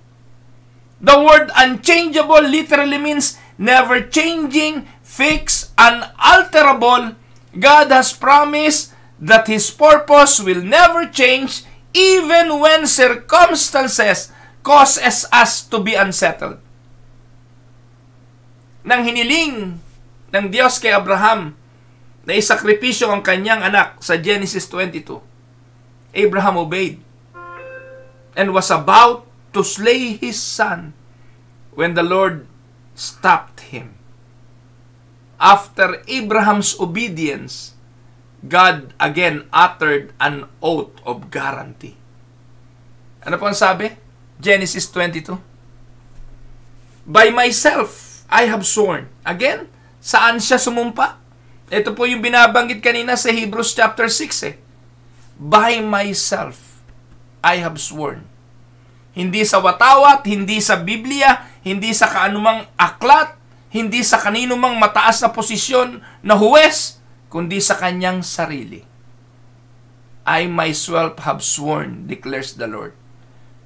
A: The word unchangeable literally means never changing, fixed, unalterable. God has promised that His purpose will never change even when circumstances causes us to be unsettled. Nang hiniling ng Diyos kay Abraham na isakripisyo ang kanyang anak sa Genesis 22, Abraham obeyed and was about to slay his son when the Lord stopped him. After Abraham's obedience, God again uttered an oath of guarantee. Ano po ang sabi? Genesis 22. By myself, I have sworn. Again, saan siya sumumpa? Ito po yung binabanggit kanina sa Hebrews chapter 6 By myself, I have sworn. Hindi sa watawat, hindi sa Biblia, hindi sa kaanumang aklat, hindi sa kanino mang mataas na posisyon na huwes, kundi sa kanyang sarili. I myself have sworn, declares the Lord.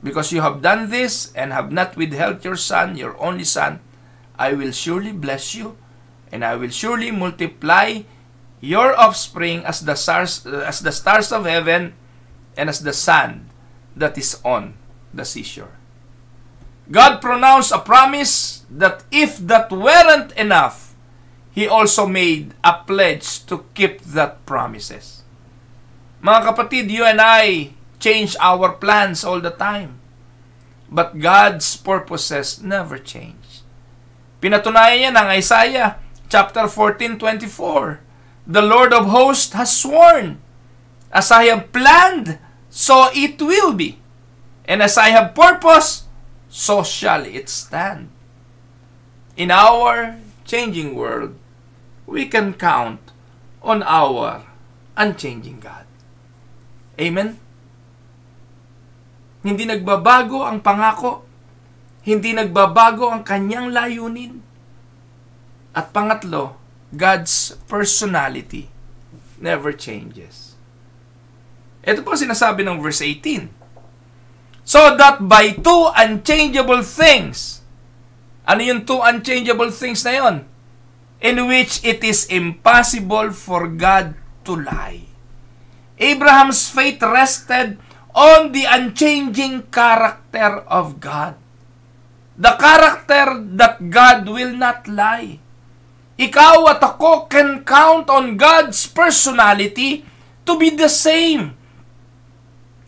A: Because you have done this and have not withheld your son, your only son, I will surely bless you, and I will surely multiply your offspring as the stars of heaven, and as the sand that is on the seashore. God pronounced a promise that if that weren't enough, He also made a pledge to keep that promises. Mga kapatid, you and I change our plans all the time. But God's purposes never change. Pinatunayan yan ng Isaiah chapter 14:24. The Lord of hosts has sworn, as I have planned, so it will be. And as I have purpose, so shall it stand. In our changing world, we can count on our unchanging God. Amen? Hindi nagbabago ang pangako. Hindi nagbabago ang kanyang layunin. At pangatlo, God's personality never changes. Ito po sinasabi ng verse 18. So that by two unchangeable things, ano yung two unchangeable things na yon? In which it is impossible for God to lie. Abraham's faith rested on the unchanging character of God. The character that God will not lie. Ikaw at ako can count on God's personality to be the same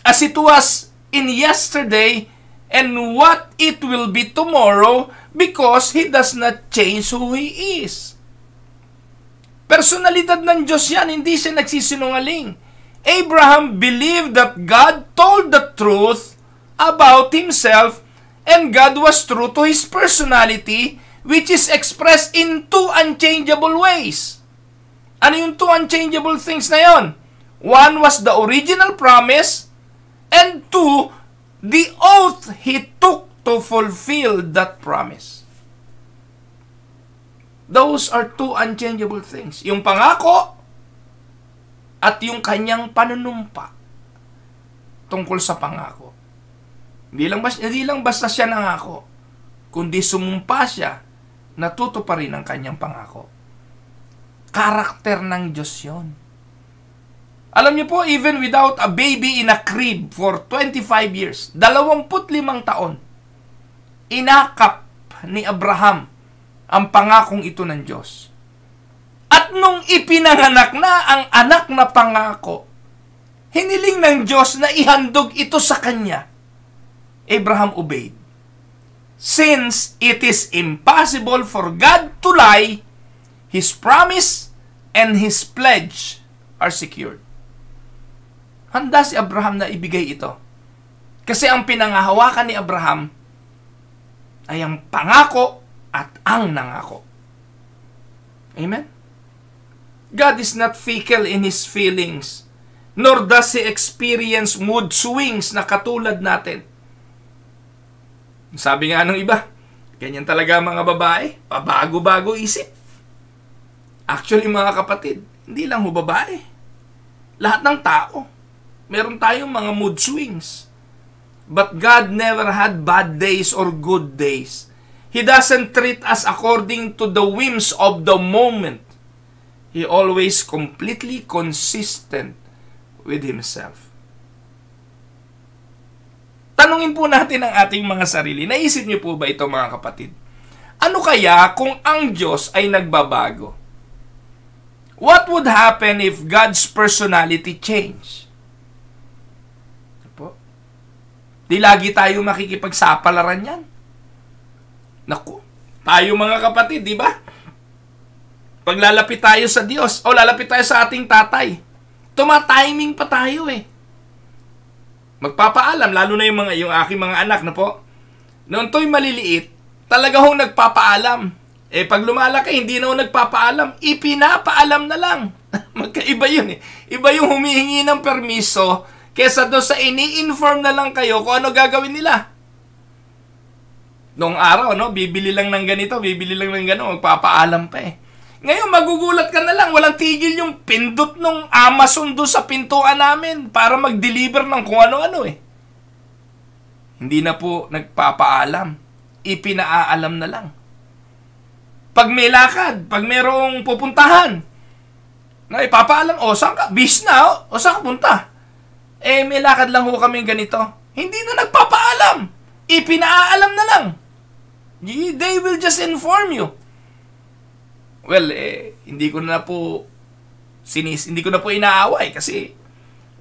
A: as it was in yesterday and what it will be tomorrow, because He does not change who He is. Personalidad ng Diyos yan, hindi siya nagsisinungaling. Abraham believed that God told the truth about himself, and God was true to his personality, which is expressed in two unchangeable ways. Ano yung two unchangeable things na yon? One was the original promise, and two, the oath He took to fulfill that promise. Those are two unchangeable things. Yung pangako at yung kanyang panunumpa tungkol sa pangako. Hindi lang basta siya nangako, kundi sumumpa siya, natutuparin ang kanyang pangako. Karakter ng Diyos yun. Alam niyo po, even without a baby in a crib for 25 years, 25 taon, inakap ni Abraham ang pangakong ito ng Diyos. At nung ipinanganak na ang anak na pangako, hiniling ng Diyos na ihandog ito sa kanya. Abraham obeyed. Since it is impossible for God to lie, His promise and His pledge are secured. Handa si Abraham na ibigay ito. Kasi ang pinangahawakan ni Abraham ay ang pangako at ang nangako. Amen? God is not fickle in His feelings, nor does He experience mood swings na katulad natin. Sabi nga ng iba, ganyan talaga mga babae, pabago-bago isip. Actually mga kapatid, hindi lang ho babae. Lahat ng tao, meron tayong mga mood swings. But God never had bad days or good days. He doesn't treat us according to the whims of the moment. He always completely consistent with Himself. Tanungin po natin ang ating mga sarili. Naisip niyo po ba ito mga kapatid? Ano kaya kung ang Diyos ay nagbabago? What would happen if God's personality changed? Di lagi tayo makikipagsapalaran yan. Naku, tayo mga kapatid, di ba? Pag lalapit tayo sa Diyos, o lalapit tayo sa ating tatay, tuma-timing pa tayo eh. Magpapaalam, lalo na yung aking mga anak na po. Noon to'y maliliit, talaga hong nagpapaalam. Eh pag lumalaki, hindi na ho nagpapaalam, ipinapaalam na lang. Magkaiba yun eh. Iba yung humihingi ng permiso, kesa doon sa ini-inform na lang kayo kung ano gagawin nila. Noong araw, no, bibili lang ng ganito, bibili lang ng gano'n, magpapaalam pa eh. Ngayon, magugulat ka na lang, walang tigil yung pindot nung Amazon doon sa pintuan namin para mag-deliver ng kung ano-ano eh. Hindi na po nagpapaalam, ipinaalam na lang. Pag may lakad, pag mayroong pupuntahan, na ipapaalam, saan ka? Bis na, saan ka punta? May lakad lang ho kami ganito. Hindi na nagpapaalam. Ipinaalam na lang. They will just inform you. Well, hindi ko na po inaaway kasi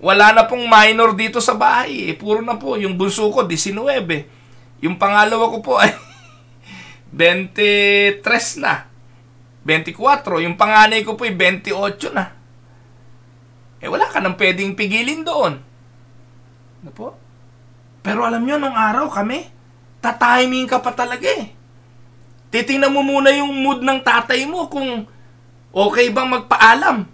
A: wala na pong minor dito sa bahay. Puro na po. Yung bunso ko, 19. Yung pangalawa ko po ay 23 na. 24. Yung panganay ko po ay 28 na. Wala ka nang pwedeng pigilin doon. Ano po? Pero alam nyo, nung araw kami, tatiming ka pa talaga eh. Titingnan mo muna yung mood ng tatay mo kung okay bang magpaalam.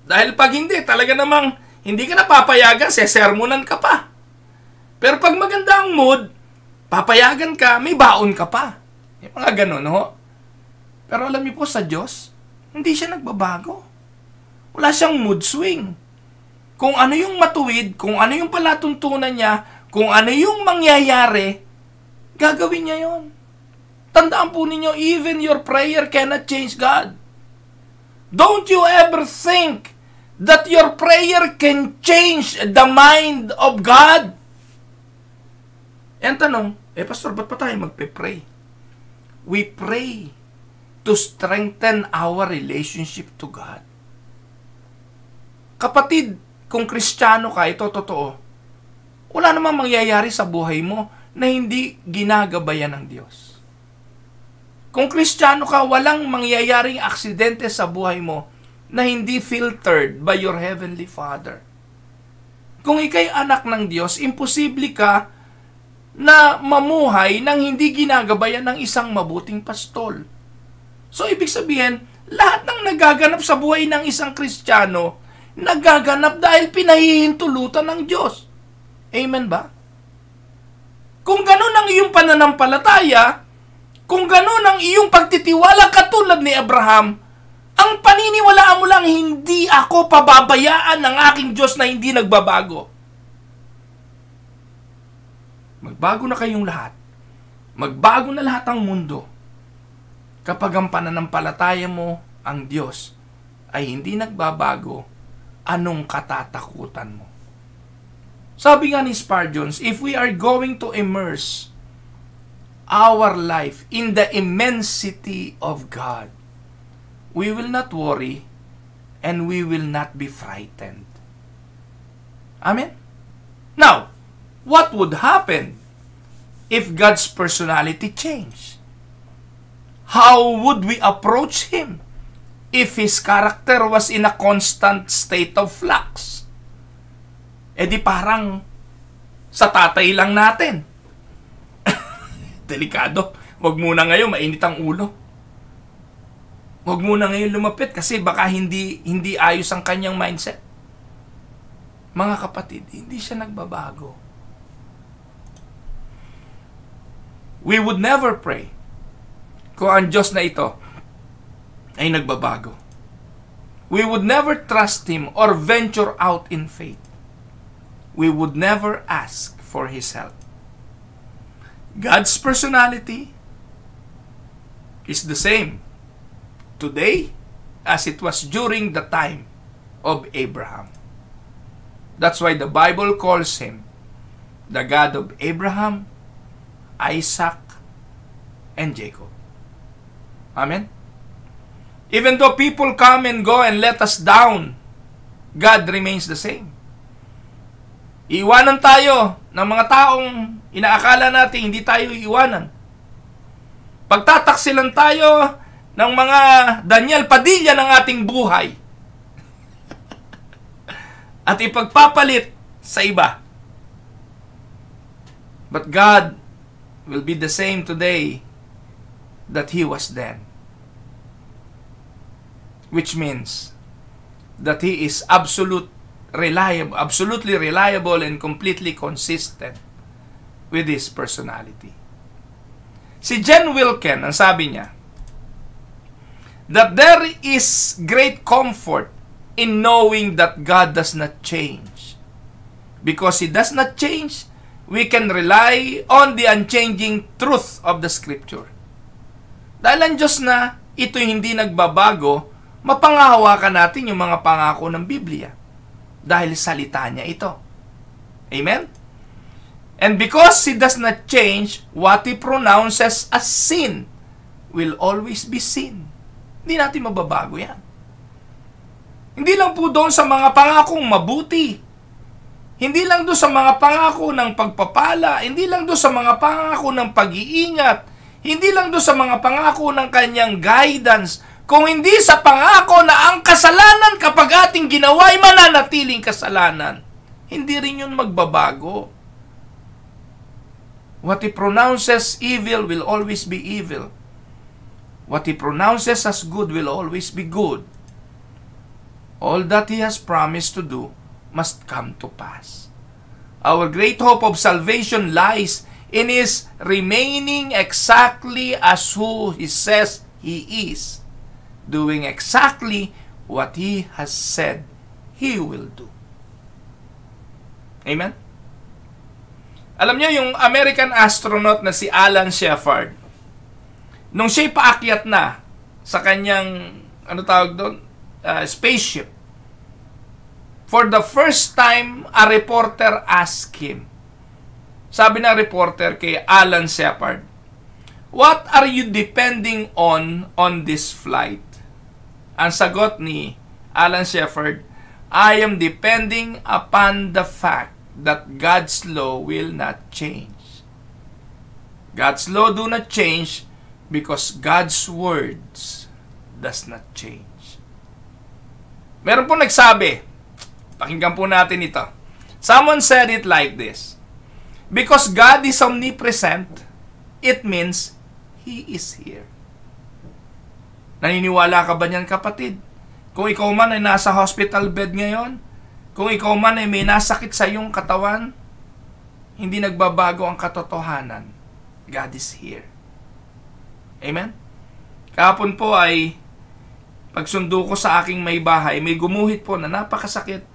A: Dahil pag hindi, talaga namang hindi ka napapayagan, sesermonan ka pa. Pero pag maganda ang mood, papayagan ka, may baon ka pa. Yung mga ganun, ho. Pero alam niyo po, sa Diyos, hindi siya nagbabago. Wala siyang mood swing. Kung ano yung matuwid, kung ano yung palatuntunan niya, kung ano yung mangyayari, gagawin niya yon. Tandaan po ninyo, even your prayer cannot change God. Don't you ever think that your prayer can change the mind of God? Ang tanong, Pastor, ba't pa tayo magpe-pray? We pray to strengthen our relationship to God. Kapatid, kung Kristiyano ka, ito totoo, wala namang mangyayari sa buhay mo na hindi ginagabayan ng Diyos. Kung Kristiyano ka, walang mangyayaring aksidente sa buhay mo na hindi filtered by your Heavenly Father. Kung ikay anak ng Diyos, imposible ka na mamuhay nang hindi ginagabayan ng isang mabuting pastol. So, ibig sabihin, lahat ng nagaganap sa buhay ng isang Kristiyano, nagaganap dahil pinahihintulutan ng Diyos. Amen ba? Kung ganun ang iyong pananampalataya, kung ganun ang iyong pagtitiwala katulad ni Abraham, ang paniniwalaan mo lang, hindi ako pababayaan ng aking Diyos na hindi nagbabago. Magbago na kayong lahat. Magbago na lahat ang mundo. Kapag ang pananampalataya mo, ang Diyos, ay hindi nagbabago, anong katatakutan mo? Sabi nga ni Spurgeon, if we are going to immerse our life in the immensity of God, we will not worry and we will not be frightened. Amen? Now, what would happen if God's personality changed? How would we approach Him if His character was in a constant state of flux? Di parang sa tatay lang natin. Delikado. Huwag muna ngayon, mainit ang ulo. Huwag muna ngayon lumapit kasi baka hindi ayos ang kanyang mindset. Mga kapatid, hindi siya nagbabago. We would never pray kung ang Diyos na ito ay nagbabago. We would never trust Him or venture out in faith. We would never ask for His help. God's personality is the same today as it was during the time of Abraham. That's why the Bible calls Him the God of Abraham, Isaac, and Jacob. Amen? Even though people come and go and let us down, God remains the same. Iiwanan tayo ng mga taong inaakala natin hindi tayo iiwanan. Pagtataksilan tayo ng mga Daniel Padilla ng ating buhay. At ipagpapalit sa iba. But God will be the same today that He was then. Which means that He is absolutely reliable and completely consistent with His personality. Si Jen Wilken, ang sabi niya, that there is great comfort in knowing that God does not change. Because He does not change, we can rely on the unchanging truth of the Scripture. Dahil ang Diyos na ito'y hindi nagbabago, mapangahawakan natin yung mga pangako ng Biblia. Dahil salita niya ito. Amen? And because He does not change, what He pronounces as sin will always be sin. Hindi natin mababago yan. Hindi lang po doon sa mga pangakong mabuti. Hindi lang doon sa mga pangako ng pagpapala. Hindi lang doon sa mga pangako ng pag-iingat. Hindi lang doon sa mga pangako ng kanyang guidance. Kung hindi sa pangako na ang kasalanan kapag ating ginawa ay mananatiling kasalanan. Hindi rin yun magbabago. What He pronounces evil will always be evil. What He pronounces as good will always be good. All that He has promised to do must come to pass. Our great hope of salvation lies in His remaining exactly as who He says He is, doing exactly what He has said He will do. Amen? Alam niyo, yung American astronaut na si Alan Shepard, nung siya'y paakyat na sa kanyang, spaceship, for the first time, a reporter asked him, sabi ng reporter kay Alan Shepard, "What are you depending on this flight?" Ang sagot ni Alan Shepard, "I am depending upon the fact that God's law will not change." God's law do not change because God's words does not change. Meron po nagsabi, pakinggan po natin ito. Someone said it like this: because God is omnipresent, it means He is here. Naniniwala ka ba niyan, kapatid? Kung ikaw man ay nasa hospital bed ngayon, kung ikaw man ay may nasakit sa iyong katawan, hindi nagbabago ang katotohanan. God is here. Amen? Kahapon po ay pagsundo ko sa aking may bahay, may gumuhit po na napakasakit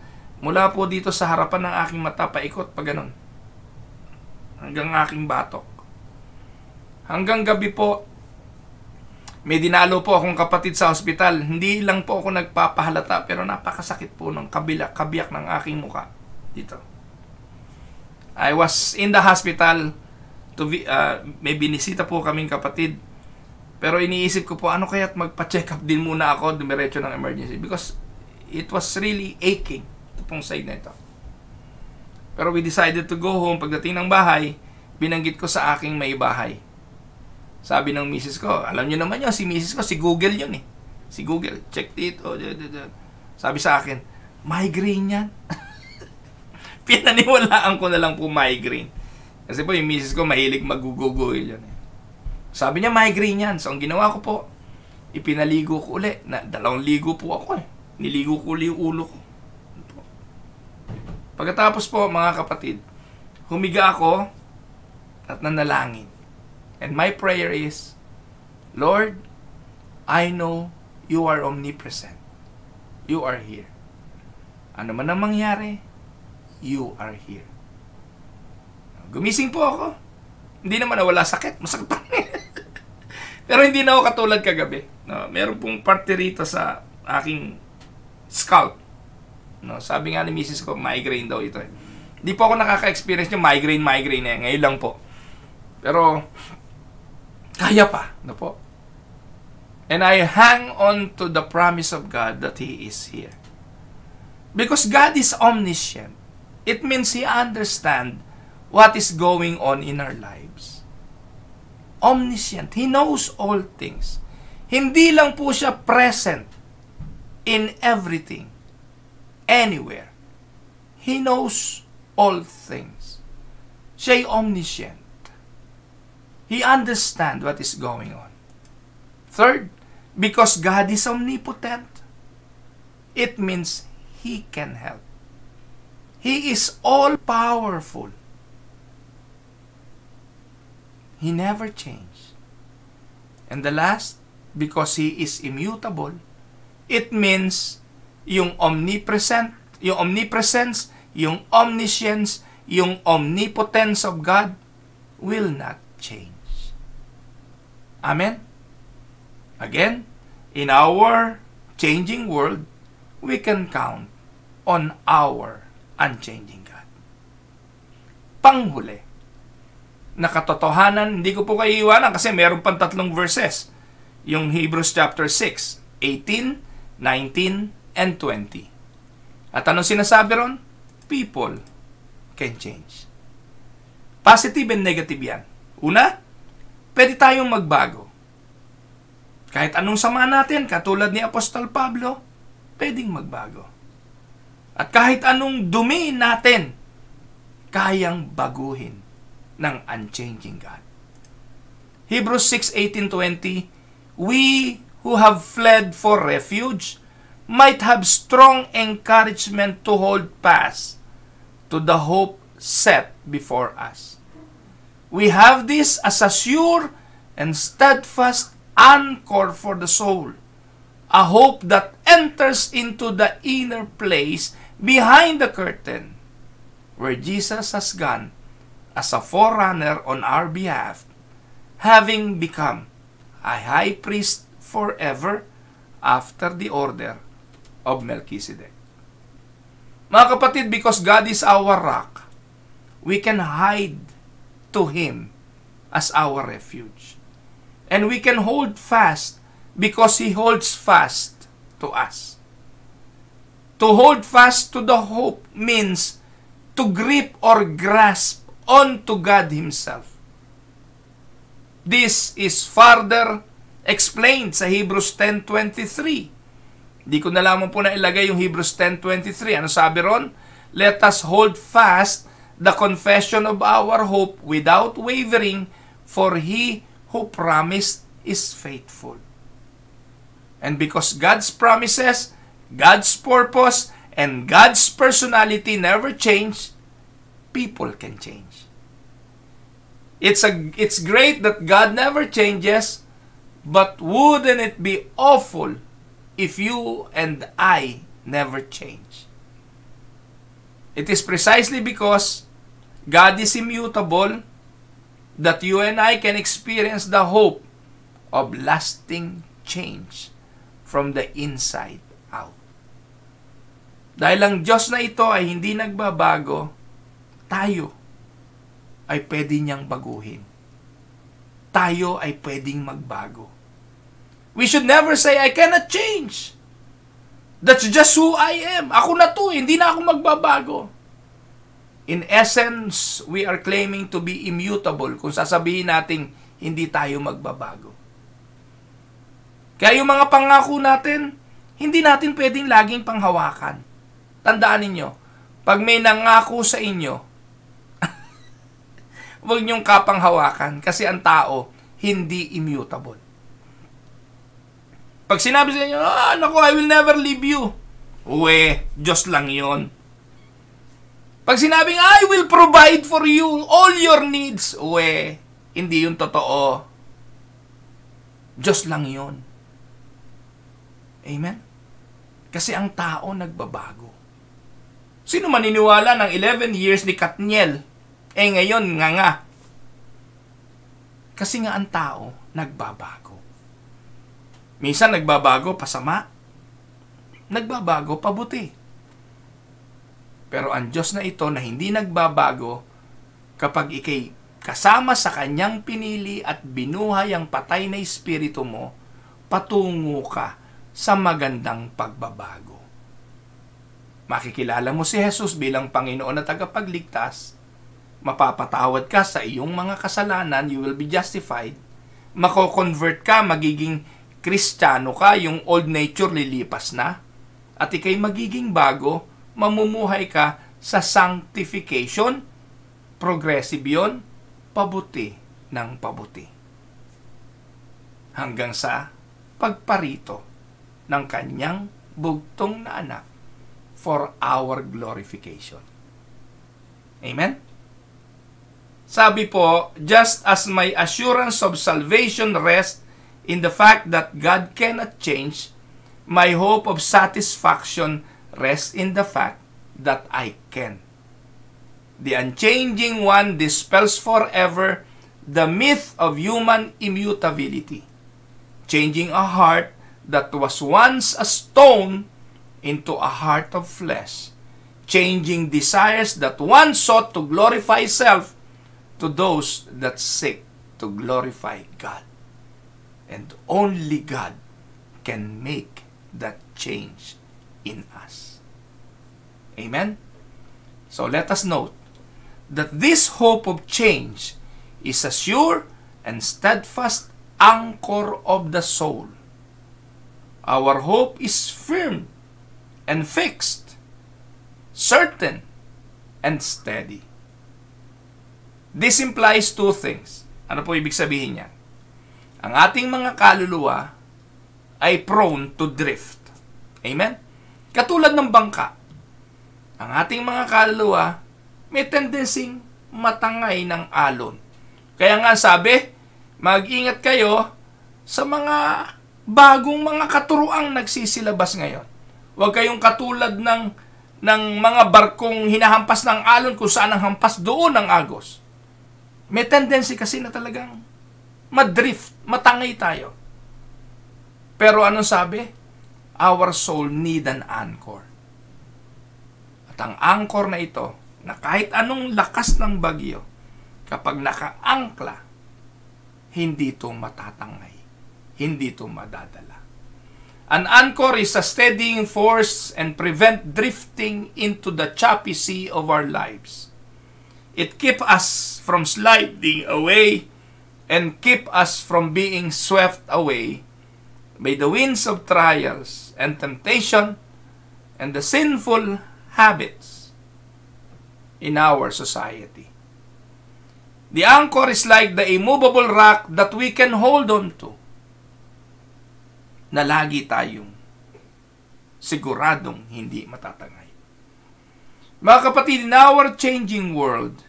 A: mula po dito sa harapan ng aking mata, paikot pa ganun, hanggang aking batok. Hanggang gabi po, may dinalo po akong kapatid sa ospital. Hindi lang po ako nagpapahalata, pero napakasakit po ng kabiyak ng aking muka dito. I was in the hospital may binisita po kaming kapatid. Pero iniisip ko po, ano kaya't magpa-check up din muna ako, dumiretso ng emergency, because it was really aching, ito pong side na ito. Pero we decided to go home. Pagdating ng bahay, binanggit ko sa aking may bahay. Sabi ng misis ko, alam niyo naman yun, si misis ko, si Google yun eh. Si Google, check dito. Sabi sa akin, migraine yan. Pinaniwalaan ko na lang po migraine. Kasi po yung misis ko mahilig mag-google yan eh. Sabi niya, migraine yan. So ang ginawa ko po, ipinaligo ko uli. 2 ligo po ako eh. Niligo ko uli yung ulo ko. Pagkatapos po, mga kapatid, humiga ako at nanalangin. And my prayer is, Lord, I know you are omnipresent. You are here. Ano man ang mangyari, you are here. Gumising po ako. Hindi naman nawala sakit. Masakit pa rin. Pero hindi na ako katulad kagabi. No, meron pong parte rito sa aking scalp. No, sabi nga ni misis ko, migraine daw ito. Hindi po ako nakaka-experience yung migraine eh. Ngayon lang po. Pero kaya pa, no po. And I hang on to the promise of God that He is here. Because God is omniscient. It means He understands what is going on in our lives. Omniscient. He knows all things. Hindi lang po siya present in everything, anywhere. He knows all things. Siya'y omniscient. He understands what is going on. Third, because God is omnipotent, it means He can help. He is all-powerful. He never changed. And the last, because He is immutable, it means yung omnipresence, yung omniscience, yung omnipotence of God will not change. Amen? Again, in our changing world, we can count on our unchanging God. Panghuli, na katotohanan, hindi ko po kayo iwanan kasi meron pang 3 verses. Yung Hebrews chapter 6, 18, 19, and 20. At anong sinasabi ron? People can change. Positive and negative yan. Una, pwede tayong magbago. Kahit anong sama natin, katulad ni Apostol Pablo, pwedeng magbago. At kahit anong dumi natin, kayang baguhin ng unchanging God. Hebrews 6:18-20, we who have fled for refuge might have strong encouragement to hold fast to the hope set before us. We have this as a sure and steadfast anchor for the soul, a hope that enters into the inner place behind the curtain, where Jesus has gone as a forerunner on our behalf, having become a high priest forever after the order of Melchizedek. Mga kapatid, because God is our rock, we can hide to Him as our refuge. And we can hold fast because He holds fast to us. To hold fast to the hope means to grip or grasp onto God Himself. This is further explained sa Hebrews 10:23. Di ko na lamang po na ilagay yung Hebrews 10:23. Ano sabi ron? Let us hold fast the confession of our hope without wavering, for He who promised is faithful. And because God's promises, God's purpose, and God's personality never change, people can change. It's great that God never changes, but wouldn't it be awful if you and I never change? It is precisely because God is immutable that you and I can experience the hope of lasting change from the inside out. Dahil ang Diyos na ito ay hindi nagbabago, tayo ay pwede niyang baguhin. Tayo ay pwedeng magbago. We should never say, I cannot change. That's just who I am. Ako na to, hindi na ako magbabago. In essence, we are claiming to be immutable kung sasabihin natin hindi tayo magbabago. Kaya yung mga pangako natin, hindi natin pwedeng laging panghawakan. Tandaan ninyo, pag may nangako sa inyo, huwag niyong kapanghawakan kasi ang tao hindi immutable. Pag sinabi sa inyo, naku, I will never leave you. Uwe, Diyos lang yon. Pag sinabing, I will provide for you all your needs. Uwe, hindi yun totoo. Diyos lang yon. Amen? Kasi ang tao nagbabago. Sino maniniwala ng 11 years ni Katniel? Ngayon nga. Kasi nga ang tao nagbabago. Minsan nagbabago pasama. Nagbabago pabuti. Pero ang Diyos na ito na hindi nagbabago, kapag ikay kasama sa kanyang pinili at binuhay ang patay na espiritu mo, patungo ka sa magandang pagbabago. Makikilala mo si Jesus bilang Panginoon at tagapagligtas, mapapatawad ka sa iyong mga kasalanan, you will be justified, mako-convert ka, magiging Kristiyano ka, yung old nature lilipas na, at ikay magiging bago, mamumuhay ka sa sanctification, progressive yun, pabuti ng pabuti. Hanggang sa pagparito ng kanyang bugtong na anak for our glorification. Amen? Sabi po, just as my assurance of salvation rests in the fact that God cannot change, my hope of satisfaction rests in the fact that I can. The unchanging one dispels forever the myth of human immutability. changing a heart that was once a stone into a heart of flesh, changing desires that once sought to glorify self to those that seek to glorify God. And only God can make that change in us. Amen? So let us note that this hope of change is a sure and steadfast anchor of the soul. Our hope is firm and fixed, certain and steady. This implies two things. Ano po ibig sabihin niya? Ang ating mga kaluluwa ay prone to drift. Amen? Katulad ng bangka, ang ating mga kaluluwa may tendency matangay ng alon. Kaya nga sabi, mag-ingat kayo sa mga bagong mga katuruang nagsisilabas ngayon. Huwag kayong katulad ng mga barkong hinahampas ng alon kung saan ang hampas doon ang agos. May tendency kasi na talagang madrift, matangay tayo. Pero anong sabi? Our soul need an anchor. At ang anchor na ito, na kahit anong lakas ng bagyo, kapag nakaangkla, hindi ito matatangay. Hindi ito madadala. An anchor is a steadying force and prevent drifting into the choppy sea of our lives. It keeps us from sliding away and keep us from being swept away by the winds of trials and temptation and the sinful habits in our society. The anchor is like the immovable rock that we can hold on to, na lagi tayong siguradong hindi matatangay. Mga kapatid, in our changing world,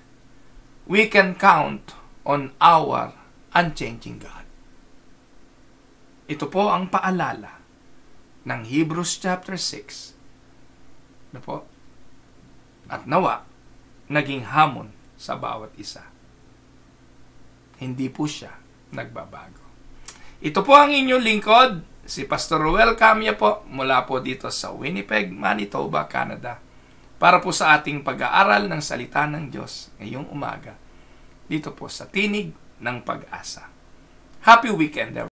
A: we can count on our unchanging God. Ito po ang paalala ng Hebrews chapter 6. Ano po? At nawa, naging hamon sa bawat isa. Hindi po siya nagbabago. Ito po ang inyong lingkod, si Pastor Ruel Camia po, mula po dito sa Winnipeg, Manitoba, Canada, para po sa ating pag-aaral ng salita ng Diyos ngayong umaga, dito po sa Tinig ng Pag-asa. Happy weekend, everyone.